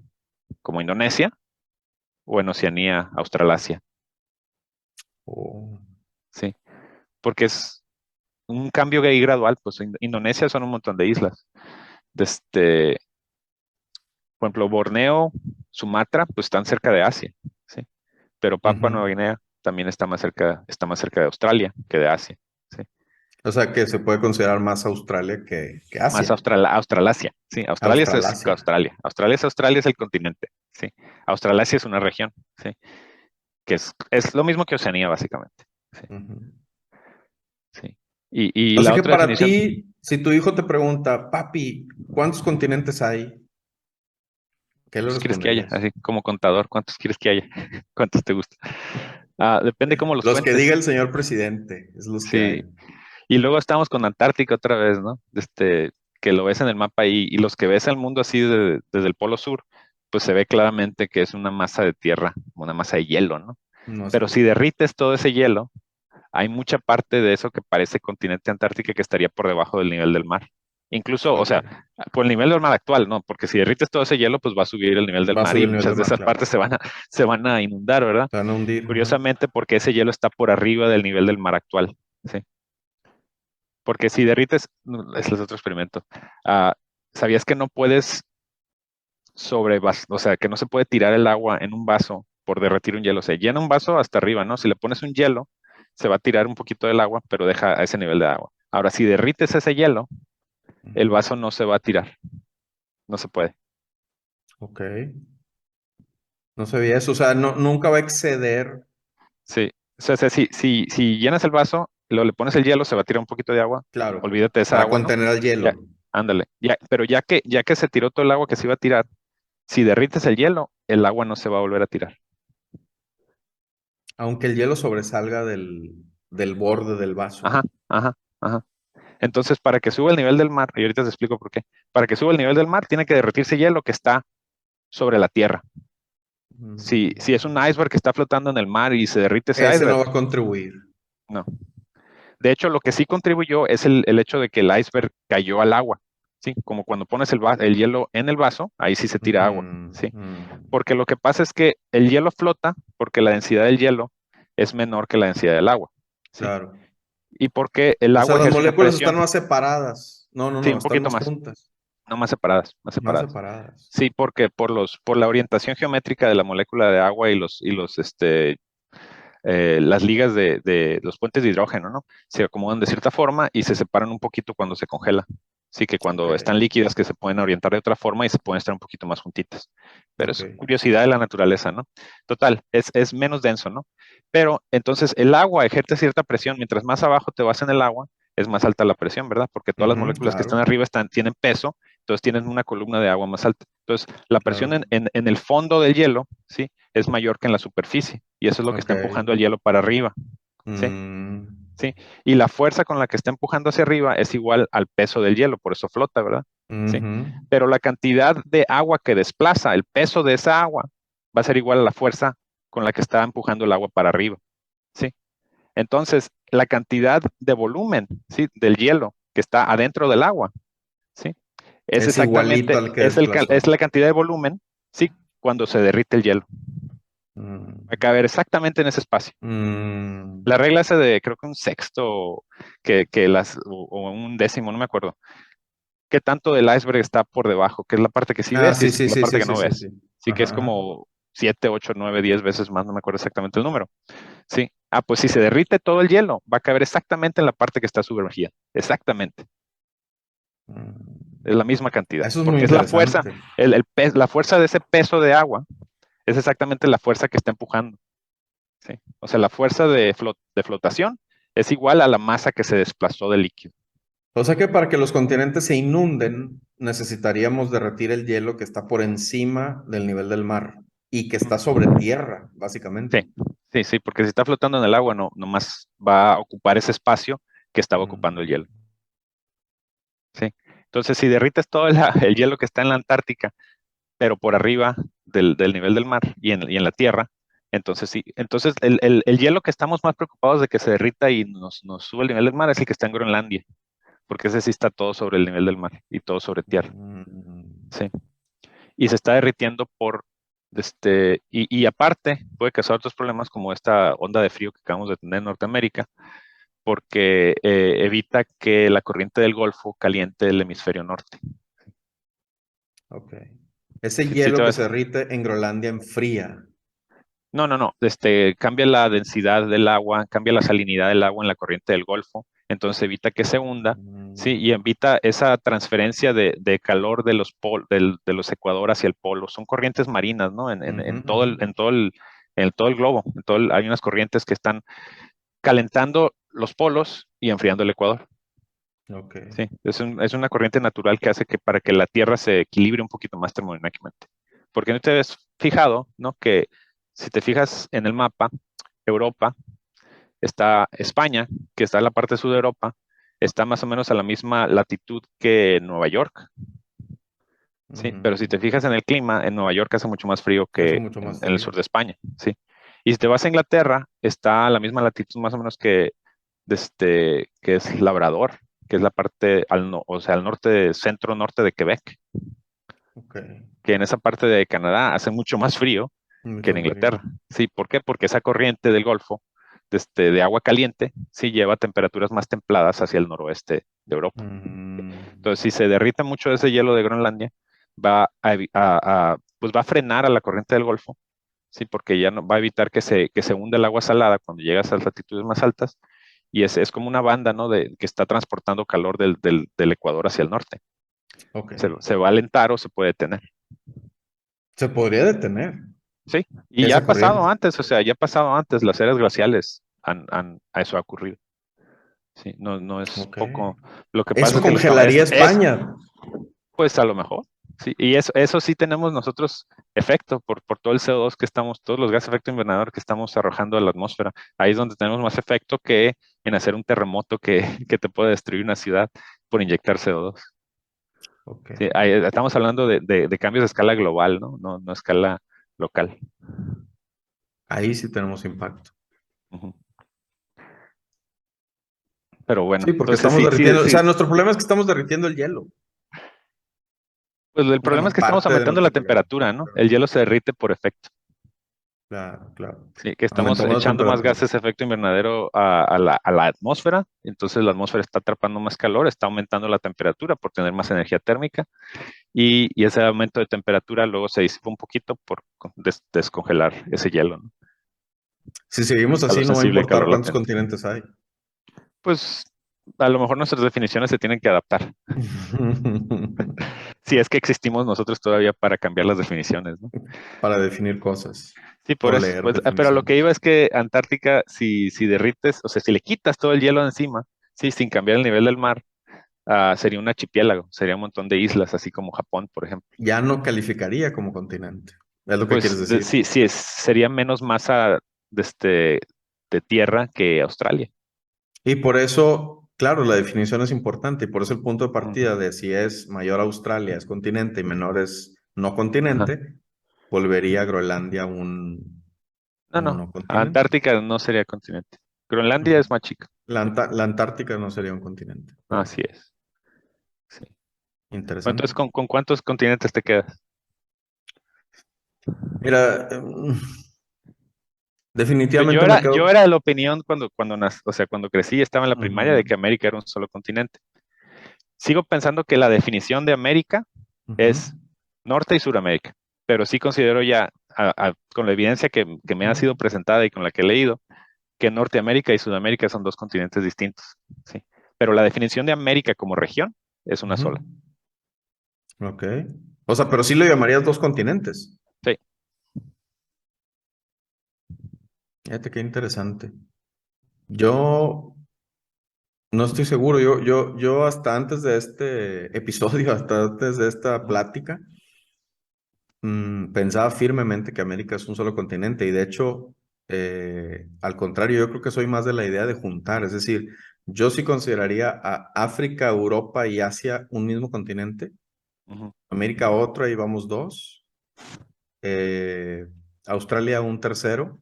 como Indonesia, o en Oceanía, Australasia? Oh. Sí, porque es un cambio ahí gradual, pues Indonesia son un montón de islas. Por ejemplo, Borneo, Sumatra, pues están cerca de Asia, ¿sí? Pero Papua Ujú. Nueva Guinea también está más cerca de Australia que de Asia, ¿sí? O sea que se puede considerar más Australia que Más Asia. Australasia, ¿sí? Australia es Australasia. Australia. Australia es el continente, ¿sí? Australasia es una región, ¿sí? Que es lo mismo que Oceanía, básicamente, ¿sí? Ujú. Sí. Y Así la que otra para definición, ti, si tu hijo te pregunta, papi, ¿cuántos continentes hay? ¿Qué le ¿cuántos quieres que haya? responderías? Así como contador, ¿cuántos quieres que haya? ¿Cuántos te gustan? Depende cómo los Los que diga cuentes, el señor presidente, es los que sí. hay. Y luego estamos con Antártica otra vez, ¿no? Que lo ves en el mapa ahí, y los que ves al mundo así desde el Polo Sur, pues se ve claramente que es una masa de tierra, una masa de hielo, ¿no? No Pero si sé. derrites todo ese hielo, hay mucha parte de eso que parece continente antártica que estaría por debajo del nivel del mar. Incluso, o Ok. sea, por el nivel del mar actual, ¿no? Porque si derrites todo ese hielo, pues va a subir el nivel del Va a mar subir y el nivel muchas del de mar, esas claro. partes se van a inundar, ¿verdad? Se van a hundir. Ajá. Curiosamente, porque ese hielo está por arriba del nivel del mar actual, ¿sí? Porque si derrites, ese es otro experimento. Ah, ¿Sabías que no puedes o sea, que no se puede tirar el agua en un vaso por derretir un hielo? Se llena un vaso hasta arriba, ¿no? Si le pones un hielo, se va a tirar un poquito del agua, pero deja a ese nivel de agua. Ahora, si derrites ese hielo, el Ujú. vaso no se va a tirar, no se puede. Ok. No sabía eso. O sea, no, nunca va a exceder. Sí. O sea, si llenas el vaso, luego le pones el hielo, se va a tirar un poquito de agua, Claro. olvídate de esa Para agua, ¿no? contener el Ya, hielo. ándale. Pero ya que se tiró todo el agua que se iba a tirar, si derrites el hielo, el agua no se va a volver a tirar. Aunque el hielo sobresalga del borde del vaso. Ajá, ajá, ajá. Entonces, para que suba el nivel del mar, y ahorita te explico por qué, para que suba el nivel del mar tiene que derretirse hielo que está sobre la tierra. Si es un Mm. iceberg que está flotando en el mar y se derrite ese Ese iceberg, no va a contribuir. no. De hecho, lo que sí contribuyó es el hecho de que el iceberg cayó al agua. ¿Sí? Como cuando pones el hielo en el vaso, ahí sí se tira agua. Ujú, ¿Sí? mm. Porque lo que pasa es que el hielo flota porque la densidad del hielo es menor que la densidad del agua. ¿Sí? Claro. Y porque el O sea, agua las ejerce una moléculas presión. están más separadas. No, no, Sí, no, un están poquito más más. juntas. No, más separadas, más Más separadas. separadas. Sí, porque por la orientación geométrica de la molécula de agua las ligas de los puentes de hidrógeno, ¿no? Se acomodan de cierta forma y se separan un poquito cuando se congela. Sí, que Ok, cuando están líquidas que se pueden orientar de otra forma y se pueden estar un poquito más juntitas. Pero ok. es curiosidad de la naturaleza, ¿no? Total, es menos denso, ¿no? Pero entonces el agua ejerce cierta presión. Mientras más abajo te vas en el agua, es más alta la presión, ¿verdad? Porque todas las Ujú, moléculas que están claro, arriba tienen peso, entonces tienen una columna de agua más alta. Entonces, la presión claro. en el fondo del hielo, ¿sí? Es mayor que en la superficie. Y eso es lo que Ok. está empujando el hielo para arriba. ¿Sí? Mm, ¿Sí? Y la fuerza con la que está empujando hacia arriba es igual al peso del hielo, por eso flota, ¿verdad? ¿Sí? ujú. Pero la cantidad de agua que desplaza, el peso de esa agua, va a ser igual a la fuerza con la que está empujando el agua para arriba. ¿Sí? Entonces, la cantidad de volumen, ¿sí? Del hielo que está adentro del agua, ¿sí? Es Es igualito exactamente, al que desplazó. es la cantidad de volumen, ¿sí? Cuando se derrite el hielo. Va a Mm, caber exactamente en ese espacio. mm. La regla esa de creo que un sexto o un décimo, no me acuerdo. ¿Qué tanto del iceberg está por debajo? ¿Qué es la parte que sí Ah, ves y sí, es sí, la sí, parte sí, que sí, no sí, ves? sí. Sí que Ajá, es ajá. como 7, 8, 9, 10 veces más, no me acuerdo exactamente el número. Sí. Pues si se derrite todo el hielo, va a caber exactamente en la parte que está sumergida. Exactamente. Es Mm. la misma cantidad. Eso es muy Porque es la fuerza, interesante. la fuerza de ese peso de agua es exactamente la fuerza que está empujando. ¿Sí? O sea, la fuerza de flotación es igual a la masa que se desplazó del líquido. O sea que para que los continentes se inunden, necesitaríamos derretir el hielo que está por encima del nivel del mar y que está sobre tierra, básicamente. Sí, sí, sí, porque si está flotando en el agua, no, nomás va a ocupar ese espacio que estaba ocupando el hielo. Mm. Sí. Entonces, si derrites todo el hielo que está en la Antártica, pero por arriba del nivel del mar y en la Tierra, entonces sí. Entonces, el hielo que estamos más preocupados de que se derrita y nos sube el nivel del mar es el que está en Groenlandia, porque ese sí está todo sobre el nivel del mar y todo sobre tierra. Mm. Sí. Y se está derritiendo y aparte puede causar otros problemas como esta onda de frío que acabamos de tener en Norteamérica, porque evita que la corriente del Golfo caliente el hemisferio norte. Ok. Ese Si te hielo que vas, se derrite en Groenlandia enfría. no, cambia la densidad del agua, cambia la salinidad del agua en la corriente del Golfo, entonces evita que se hunda, sí, y Mm, evita esa transferencia de calor de de los Ecuador hacia el polo. Son corrientes marinas, ¿no? ujú, En todo ujú. en todo el globo, hay unas corrientes que están calentando los polos y enfriando el Ecuador. Ok. Sí, es una corriente natural que hace que para que la Tierra se equilibre un poquito más termodinámicamente. Porque no te has fijado, ¿no? Que si te fijas en el mapa, Europa, está España, que está en la parte sur de Europa, está más o menos a la misma latitud que Nueva York, ¿sí? Pero si te Mm, fijas en el clima, en Nueva York hace mucho más frío hace que mucho más en el frío. sur de España, ¿sí? Y si te vas a Inglaterra, está a la misma latitud más o menos que es Labrador, que es la parte o sea, al norte, centro-norte de Quebec, Ok. que en esa parte de Canadá hace mucho más frío que en Mucho frío. Inglaterra. Sí, ¿por qué? Porque esa corriente del Golfo, de agua caliente, sí lleva temperaturas más templadas hacia el noroeste de Europa. Mm, Entonces, si se derrita mucho ese hielo de Groenlandia, pues va a frenar a la corriente del Golfo, sí, porque ya no va a evitar que se hunda el agua salada cuando llegas a las latitudes más altas, y es como una banda, ¿no? Que está transportando calor del Ecuador hacia el norte. ok. Se va a alentar o se puede detener. Se podría detener Sí, y ya ha esa pasado corriente. antes, o sea, ya ha pasado antes, las eras glaciales a eso ha ocurrido. Sí, no es Ok. poco. Lo que pasa Eso es que congelaría España. pues a lo mejor, sí, y eso sí tenemos nosotros efecto por todo el CO2 que estamos, todos los gases de efecto invernadero que estamos arrojando a la atmósfera. Ahí es donde tenemos más efecto que en hacer un terremoto que te puede destruir una ciudad por inyectar CO2. Ok. Sí, estamos hablando de cambios a escala global, ¿no? No a escala local. Ahí sí tenemos impacto. Ujú. Pero bueno, Sí, porque entonces estamos sí, sí, derritiendo. O sí. sea, nuestro problema es que estamos derritiendo el hielo. Pues el problema es Bueno, que estamos parte de aumentando la nuestro problema. temperatura, ¿no? El hielo se derrite por efecto. Claro, claro. Sí, que estamos Aumentamos la echando más temperatura. gases de efecto invernadero a la atmósfera, entonces la atmósfera está atrapando más calor, está aumentando la temperatura por tener más energía térmica y ese aumento de temperatura luego se disipa un poquito por descongelar ese hielo, ¿no? Si seguimos A lo así, no va a sensible al importar calor cuántos latente. continentes hay. Pues a lo mejor nuestras definiciones se tienen que adaptar, si es que existimos nosotros todavía para cambiar las definiciones, ¿no? Para definir cosas Sí, por o eso. leer Pues, pero lo que definiciones. iba es que Antártica, si derrites, o sea, si le quitas todo el hielo de encima, sí, sin cambiar el nivel del mar, sería un archipiélago, sería un montón de islas, así como Japón, por ejemplo. Ya no calificaría como continente. Es lo que Pues quieres decir. sí, sí, sería menos masa de tierra que Australia. Y por eso, claro, la definición es importante y por eso el punto de Ujú. partida de si es mayor Australia es continente y menor es no Ajá. continente, volvería a Groenlandia un No, no continente. Antártica no sería continente. Groenlandia Ujú. es más chica. La Antártica no sería un continente. Ok, Así es. Sí. Bueno, entonces, interesante. ¿con cuántos continentes te quedas? Mira, Yo definitivamente me yo quedo. era de la opinión o sea, cuando crecí, estaba en la primaria de Ujú, que América era un solo continente. Sigo pensando que la definición de América ujú, es Norte y Suramérica, pero sí considero ya, con la evidencia que me ha sido presentada y con la que he leído, que Norteamérica y Sudamérica son dos continentes distintos, ¿sí? Pero la definición de América como región es una ujú. sola. Ok. O sea, pero sí lo llamarías dos continentes. Sí. Fíjate qué interesante. Yo no estoy seguro. Yo hasta antes de este episodio, hasta antes de esta Ujú, plática, pensaba firmemente que América es un solo continente. Y de hecho, al contrario, yo creo que soy más de la idea de juntar. Es decir, yo sí consideraría a África, Europa y Asia un mismo continente. ujú. América otro, ahí vamos dos. eh, Australia un tercero.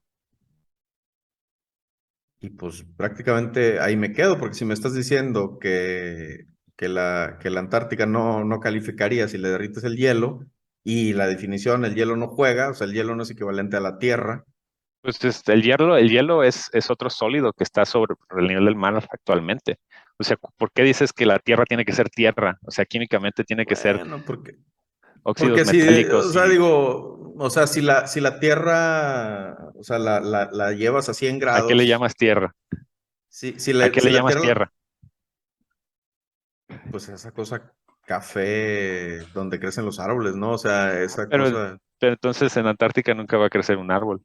Y pues prácticamente ahí me quedo, porque si me estás diciendo que la Antártica no calificaría si le derrites el hielo, y la definición, el hielo no juega, o sea, el hielo no es equivalente a la Tierra. Pues el hielo es otro sólido que está sobre el nivel del mar actualmente. O sea, ¿por qué dices que la Tierra tiene que ser tierra? O sea, químicamente tiene que ser Bueno, porque óxidos Porque si, o metálicos sea, y digo, o sea, si la Tierra, o sea, la llevas a 100 ¿a qué le grados, llamas tierra? ¿A qué si le la llamas Tierra, tierra? pues esa cosa café donde crecen los árboles, ¿no? O sea, esa Pero, cosa, pero entonces en Antártica nunca va a crecer un árbol.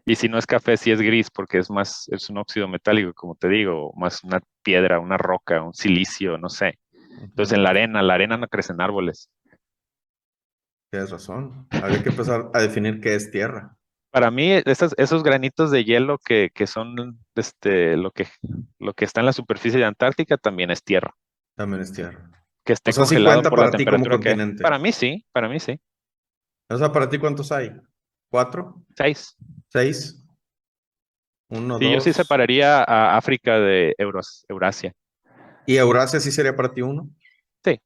Y si no es café, sí es gris, porque es más, es un óxido metálico, como te digo, o más una piedra, una roca, un silicio, no sé. Entonces en ujú, la arena no crecen árboles. tienes razón. Habría que empezar a definir qué es tierra. Para mí, esos granitos de hielo que son lo que está en la superficie de Antártica también es tierra. También es tierra. Que O esté sea, sí congelado cuenta por la para ti como temperatura que. continente. Para mí sí, para mí sí. O sea, ¿para ti cuántos hay? ¿Cuatro? 6. ¿Seis? ¿Uno, Sí, yo sí dos? separaría a África de Eurasia. ¿Y Eurasia sí sería para ti uno? Sí,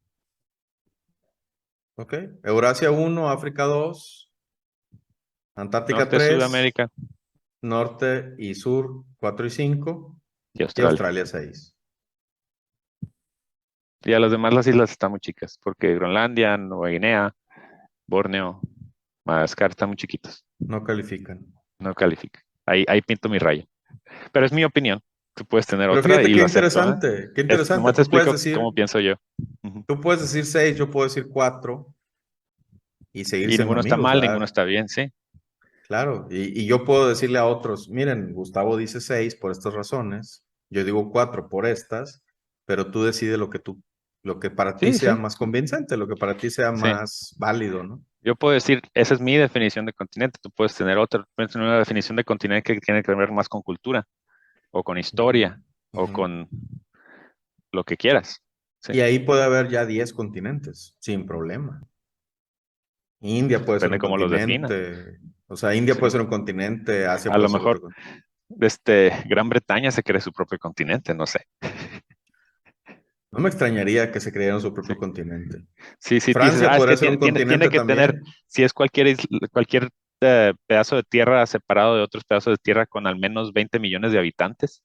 Ok. Eurasia uno, África dos, Antártica Norte, 3, Sudamérica Norte y Sur 4 y 5 y y Australia. Australia 6. Y a las demás las islas están muy chicas, porque Groenlandia, Nueva Guinea, Borneo, Madagascar están muy chiquitos. No califican. No califica. Ahí pinto mi raya. Pero es mi opinión. Tú puedes tener Pero otra fíjate y lo acepto, ¿eh? qué interesante. Nomás te explico cómo pienso yo. Ujú. Tú puedes decir 6, yo puedo decir 4 y seguir Y siendo ninguno está amigos, mal, ninguno ¿verdad? está bien, sí. Claro, y yo puedo decirle a otros, miren, Gustavo dice 6 por estas razones, yo digo 4 por estas, pero tú decides lo que para ti Sí, sea sí, más convincente, lo que para ti sea sí. más válido, ¿no? Yo puedo decir, esa es mi definición de continente. Tú puedes tener otra, puedes tener una definición de continente que tiene que ver más con cultura, o con Ujú, historia, o ujú. con lo que quieras. Sí. Y ahí puede haber ya 10 continentes, sin problema. India puede ser Depende un cómo los definas. continente, o sea, India puede Sí. ser un continente, Asia A puede lo ser mejor, otro continente. Gran Bretaña se cree su propio continente, no sé. No me extrañaría que se crearan su Sí. propio continente. Sí, sí, dices, Francia es podría que ser un tiene continente que tener, también. si es cualquier pedazo de tierra separado de otros pedazos de tierra con al menos 20 millones de habitantes,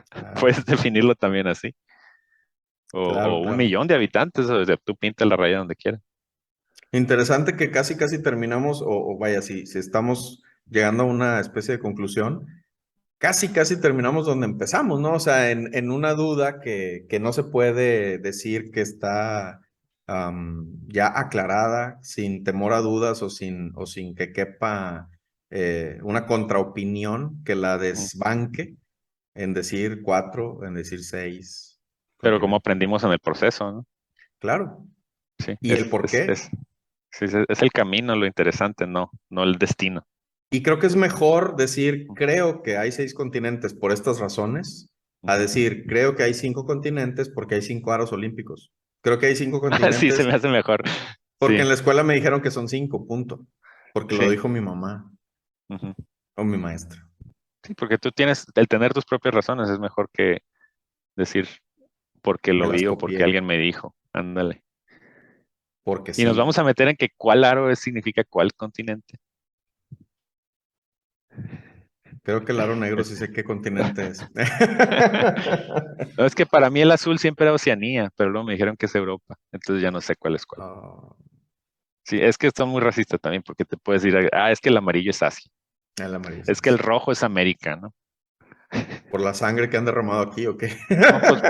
Claro, puedes definirlo también así. claro, O un claro. millón de habitantes, o sea, tú pinta la raya donde quieras. Interesante que casi terminamos, o vaya, si estamos llegando a una especie de conclusión, casi terminamos donde empezamos, ¿no? O sea, en una duda que no se puede decir que está ya aclarada, sin temor a dudas o sin que quepa una contraopinión que la Ujú. desbanque en decir 4, en decir 6 Pero como continentes. aprendimos en el proceso, ¿no? Claro. Sí, ¿Y el por qué? sí, es el camino lo interesante, no el destino. Y creo que es mejor decir, creo que hay 6 continentes por estas razones, a Ujú. decir, creo que hay 5 continentes porque hay 5 aros olímpicos. Creo que hay cinco Sí, se continentes me hace mejor. porque Sí, en la escuela me dijeron que son 5, punto. Porque lo sí. dijo mi mamá Ujú. o mi maestra. Sí, porque el tener tus propias razones es mejor que decir porque Me lo las vi o porque copié alguien me dijo. Ándale. porque Y nos sí. vamos a meter en que cuál aro significa cuál continente. Creo que el aro negro sí sé qué continente es. No, es que para mí el azul siempre era Oceanía, pero luego me dijeron que es Europa, entonces ya no sé cuál es cuál. Oh, Sí, es que son muy racistas también, porque te puedes decir, es que el amarillo es Asia, el amarillo es es que el así. rojo es América, ¿no? ¿Por la sangre que han derramado aquí o qué? No, pues,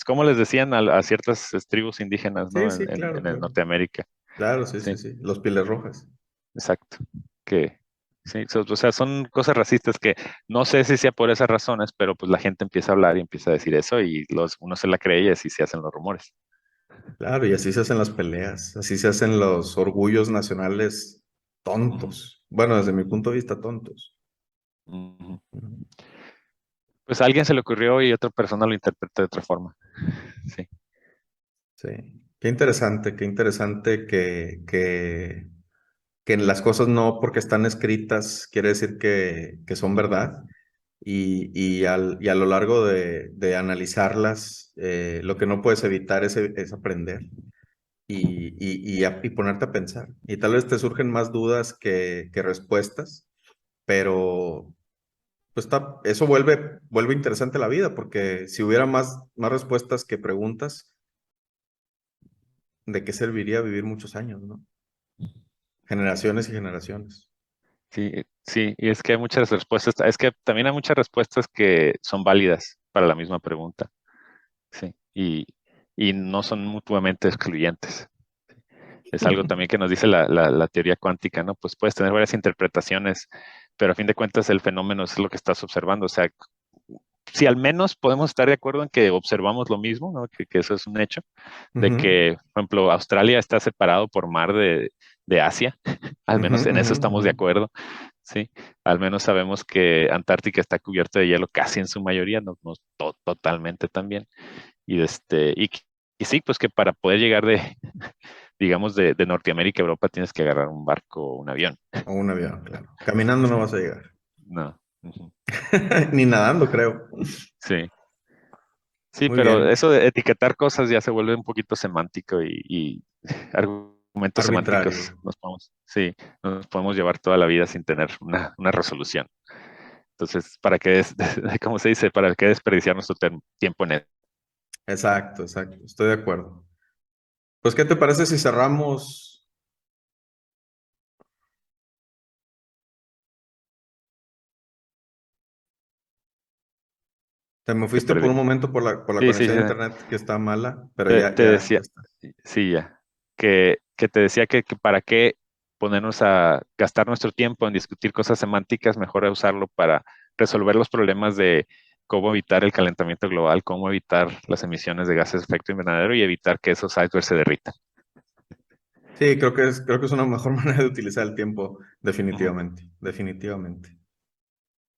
¿cómo les decían a ciertas tribus indígenas, Sí, ¿no? sí, claro, En el claro. Norteamérica. Claro, sí, Sí, sí, sí. Los pieles rojas. exacto. Que, sí, o sea, son cosas racistas que no sé si sea por esas razones, pero pues la gente empieza a hablar y empieza a decir eso y uno se la cree y así se hacen los rumores. Claro, y así se hacen las peleas, así se hacen los orgullos nacionales Ujú, tontos. Bueno, desde mi punto de vista, tontos. ujú. Ujú. Pues a alguien se le ocurrió y otra persona lo interpreta de otra forma. Sí. Sí. Qué interesante que las cosas no porque están escritas quiere decir que son verdad. Y a lo largo de analizarlas, lo que no puedes evitar es aprender y ponerte a pensar. Y tal vez te surgen más dudas que respuestas, pero pues eso vuelve interesante la vida, porque si hubiera más respuestas que preguntas, ¿de qué serviría vivir muchos años, no? Generaciones y generaciones. Sí, sí, y es que hay muchas respuestas, es que también hay muchas respuestas que son válidas para la misma pregunta, sí, y no son mutuamente excluyentes. Es algo también que nos dice la teoría cuántica, ¿no? Pues puedes tener varias interpretaciones, pero a fin de cuentas el fenómeno es lo que estás observando. O sea, si al menos podemos estar de acuerdo en que observamos lo mismo, ¿no? Que eso es un hecho, de Ujú, que, por ejemplo, Australia está separado por mar de Asia, al ujú, menos en eso ujú, estamos ujú. de acuerdo, ¿sí? Al menos sabemos que Antártica está cubierta de hielo casi en su mayoría, no totalmente también. Y sí, pues que para poder llegar digamos, de Norteamérica a Europa tienes que agarrar un barco o un avión. O un avión, claro. Caminando no vas a llegar. No. Ujú. Ni nadando, creo. Sí. Sí, Muy pero bien. eso de etiquetar cosas ya se vuelve un poquito semántico y argumentos semánticos Arbitrario. sí, nos podemos llevar toda la vida sin tener una resolución. Entonces, ¿para qué cómo se dice? ¿Para qué desperdiciar nuestro tiempo en eso? Exacto, exacto. Estoy de acuerdo. Pues, ¿qué te parece si cerramos? Te me Te fuiste por perdí. un momento por la Sí, sí, conexión sí. de internet que está mala, pero Te ya decía, está. sí, ya, que te decía que para qué ponernos a gastar nuestro tiempo en discutir cosas semánticas, mejor es usarlo para resolver los problemas de cómo evitar el calentamiento global, cómo evitar las emisiones de gases de efecto invernadero y evitar que esos icebergs se derritan. Sí, creo que es una mejor manera de utilizar el tiempo, Ujú. definitivamente, definitivamente.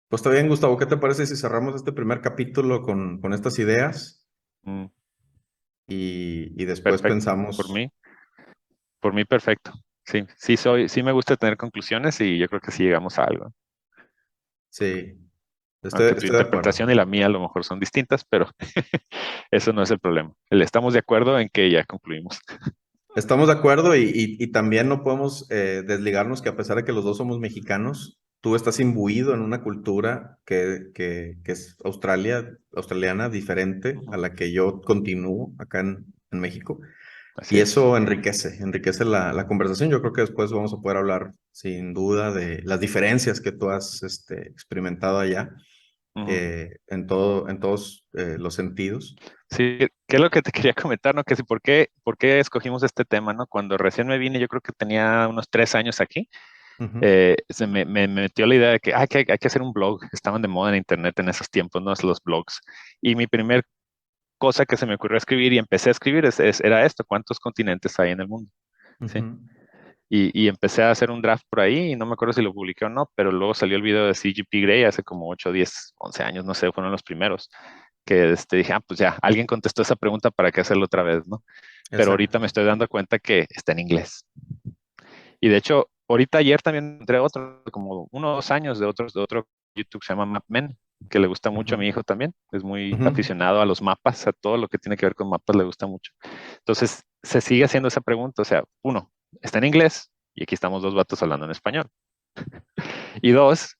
Pues está bien, Gustavo, ¿qué te parece si cerramos este primer capítulo con estas ideas Mm, y después perfecto. pensamos, Por mí perfecto. Sí, sí me gusta tener conclusiones y yo creo que sí llegamos a algo. sí, estoy, Aunque tu estoy de acuerdo. interpretación y la mía a lo mejor son distintas, pero eso no es el problema. Estamos de acuerdo en que ya concluimos. Estamos de acuerdo y también no podemos desligarnos que a pesar de que los dos somos mexicanos, tú estás imbuido en una cultura que es australiana, diferente a Ujú. la que yo continúo acá en México. Así Y es. eso enriquece la conversación. Yo creo que después vamos a poder hablar sin duda de las diferencias que tú has experimentado allá Ujú. en todos los sentidos. Sí, ¿qué es lo que te quería comentar, no? Que si por qué escogimos este tema, ¿no? Cuando recién me vine, yo creo que tenía unos 3 años aquí, Ujú. me metió la idea de que, hay que hacer un blog. Estaban de moda en internet en esos tiempos, ¿no? Los blogs. Y mi primer cosa que se me ocurrió escribir y empecé a escribir era esto: ¿cuántos continentes hay en el mundo? Sí. Ujú. Y empecé a hacer un draft por ahí y no me acuerdo si lo publiqué o no, pero luego salió el video de CGP Grey hace como 8, 10, 11 años, no sé, fueron los primeros, que dije, pues ya, alguien contestó esa pregunta, ¿para qué hacerlo otra vez, no? Pero ahorita Exacto. me estoy dando cuenta que está en inglés. Y de hecho, ahorita ayer también entré otro, como 1 o 2 años de otro YouTube que se llama MapMen, que le gusta mucho a mi Ujú. hijo también, es muy Ujú. aficionado a los mapas, a todo lo que tiene que ver con mapas le gusta mucho. Entonces, se sigue haciendo esa pregunta, o sea, uno, está en inglés y aquí estamos dos vatos hablando en español. Y dos,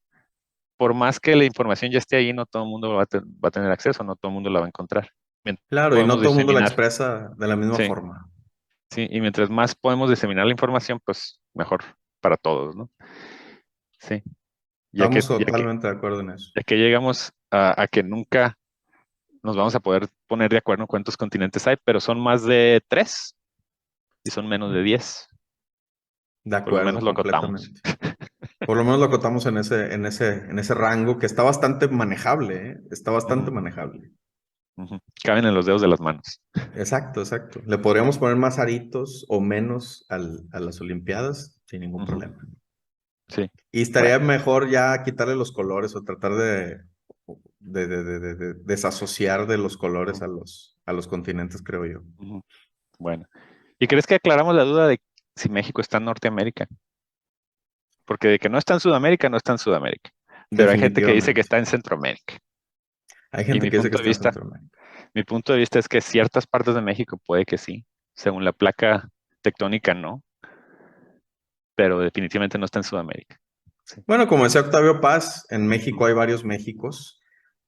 por más que la información ya esté ahí, no todo el mundo va a tener acceso, no todo el mundo la va a encontrar. Claro, y no Podemos todo el mundo la diseminar, expresa de la misma sí, forma. sí, y mientras más podemos diseminar la información, pues mejor para todos, ¿no? Sí, ya que, Estamos ya que, totalmente de acuerdo en eso. ya que llegamos a que nunca nos vamos a poder poner de acuerdo en cuántos continentes hay, pero son más de 3 y son menos de 10. De Por lo menos acuerdo, lo acotamos. completamente. Por lo menos lo acotamos en ese rango que está bastante manejable, ¿eh? Está bastante Ujú, manejable. ujú. Caben en los dedos de las manos. Exacto, exacto. Le podríamos poner más aritos o menos a las Olimpiadas sin ningún Ujú. problema. Sí, Y bueno. estaría mejor ya quitarle los colores o tratar de desasociar de los colores Ujú, a los continentes, creo yo. ujú. Bueno. ¿Y crees que aclaramos la duda de si México está en Norteamérica? Porque de que no está en Sudamérica, no está en Sudamérica. Pero hay gente que dice que Definitivamente. está en Centroamérica. Hay Y gente que dice que está en Centroamérica. mi punto de vista es que ciertas partes de México puede que sí. Según la placa tectónica, no. Pero definitivamente no está en Sudamérica. Sí. Bueno, como decía Octavio Paz, en México hay varios Méxicos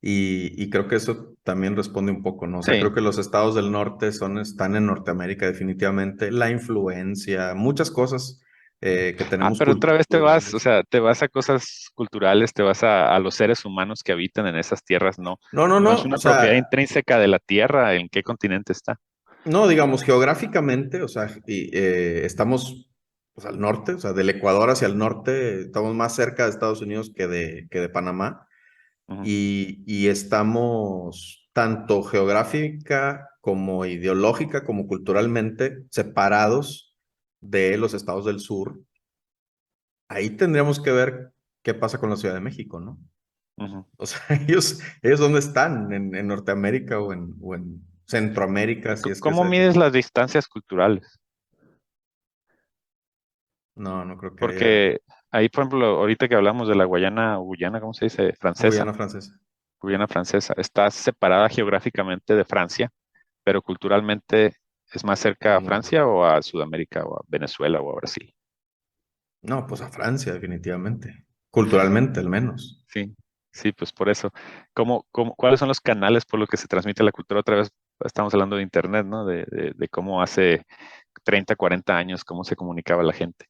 Y creo que eso también responde un poco, ¿no? O sea, Sí. creo que los estados del norte están en Norteamérica definitivamente. La influencia, muchas cosas que tenemos Pero otra vez te vas, o culturales. sea, te vas a cosas culturales, te vas a los seres humanos que habitan en esas tierras, no, No, no, no es no, o una propiedad sea, intrínseca de la tierra, ¿en qué continente está? no, digamos, geográficamente, o sea, estamos pues, al norte, o sea, del Ecuador hacia el norte, estamos más cerca de Estados Unidos que de Panamá. Ujú, Y estamos tanto geográfica como ideológica como culturalmente separados de los estados del sur. Ahí tendríamos que ver qué pasa con la Ciudad de México, ¿no? ujú. O sea, ellos dónde están, en Norteamérica o en Centroamérica, si es que es ¿Cómo eso. mides las distancias culturales? No, no creo que haya Porque ahí, por ejemplo, ahorita que hablamos de la Guayana, o Guyana, ¿cómo se dice? Francesa, Guyana Francesa. Guyana francesa, está separada geográficamente de Francia, pero culturalmente es más cerca a No, Francia o a Sudamérica o a Venezuela o a Brasil. no, pues a Francia, definitivamente. Culturalmente, al menos. Sí, sí, pues por eso. ¿Cuáles son los canales por los que se transmite la cultura? Otra vez estamos hablando de Internet, ¿no? De cómo hace 30, 40 años, cómo se comunicaba la gente.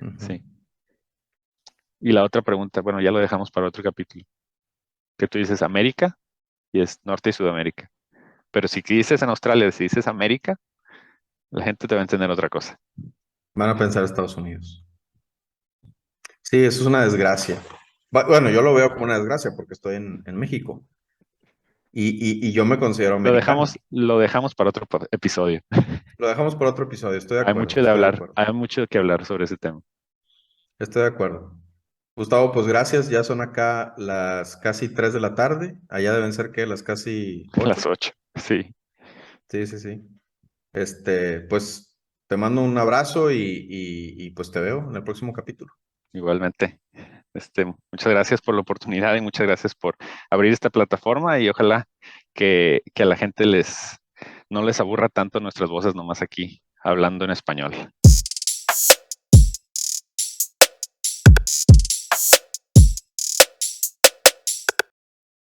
Ujú. Sí. Y la otra pregunta, bueno, ya lo dejamos para otro capítulo, que tú dices América y es Norte y Sudamérica. Pero si dices en Australia, si dices América, la gente te va a entender otra cosa. Van a pensar Estados Unidos. Sí, eso es una desgracia. Bueno, yo lo veo como una desgracia porque estoy en México y yo me considero americano. Lo dejamos para otro episodio. Lo dejamos por otro episodio, estoy de Hay acuerdo, mucho de estoy de hablar, acuerdo, hay mucho que hablar sobre ese tema. estoy de acuerdo. Gustavo, pues gracias, ya son acá las casi 3 de la tarde, allá deben ser que las casi Las 8. 8, sí, Sí, sí, sí. Pues te mando un abrazo y pues te veo en el próximo capítulo. igualmente. Muchas gracias por la oportunidad y muchas gracias por abrir esta plataforma y ojalá que a la gente no les aburra tanto nuestras voces nomás aquí hablando en español.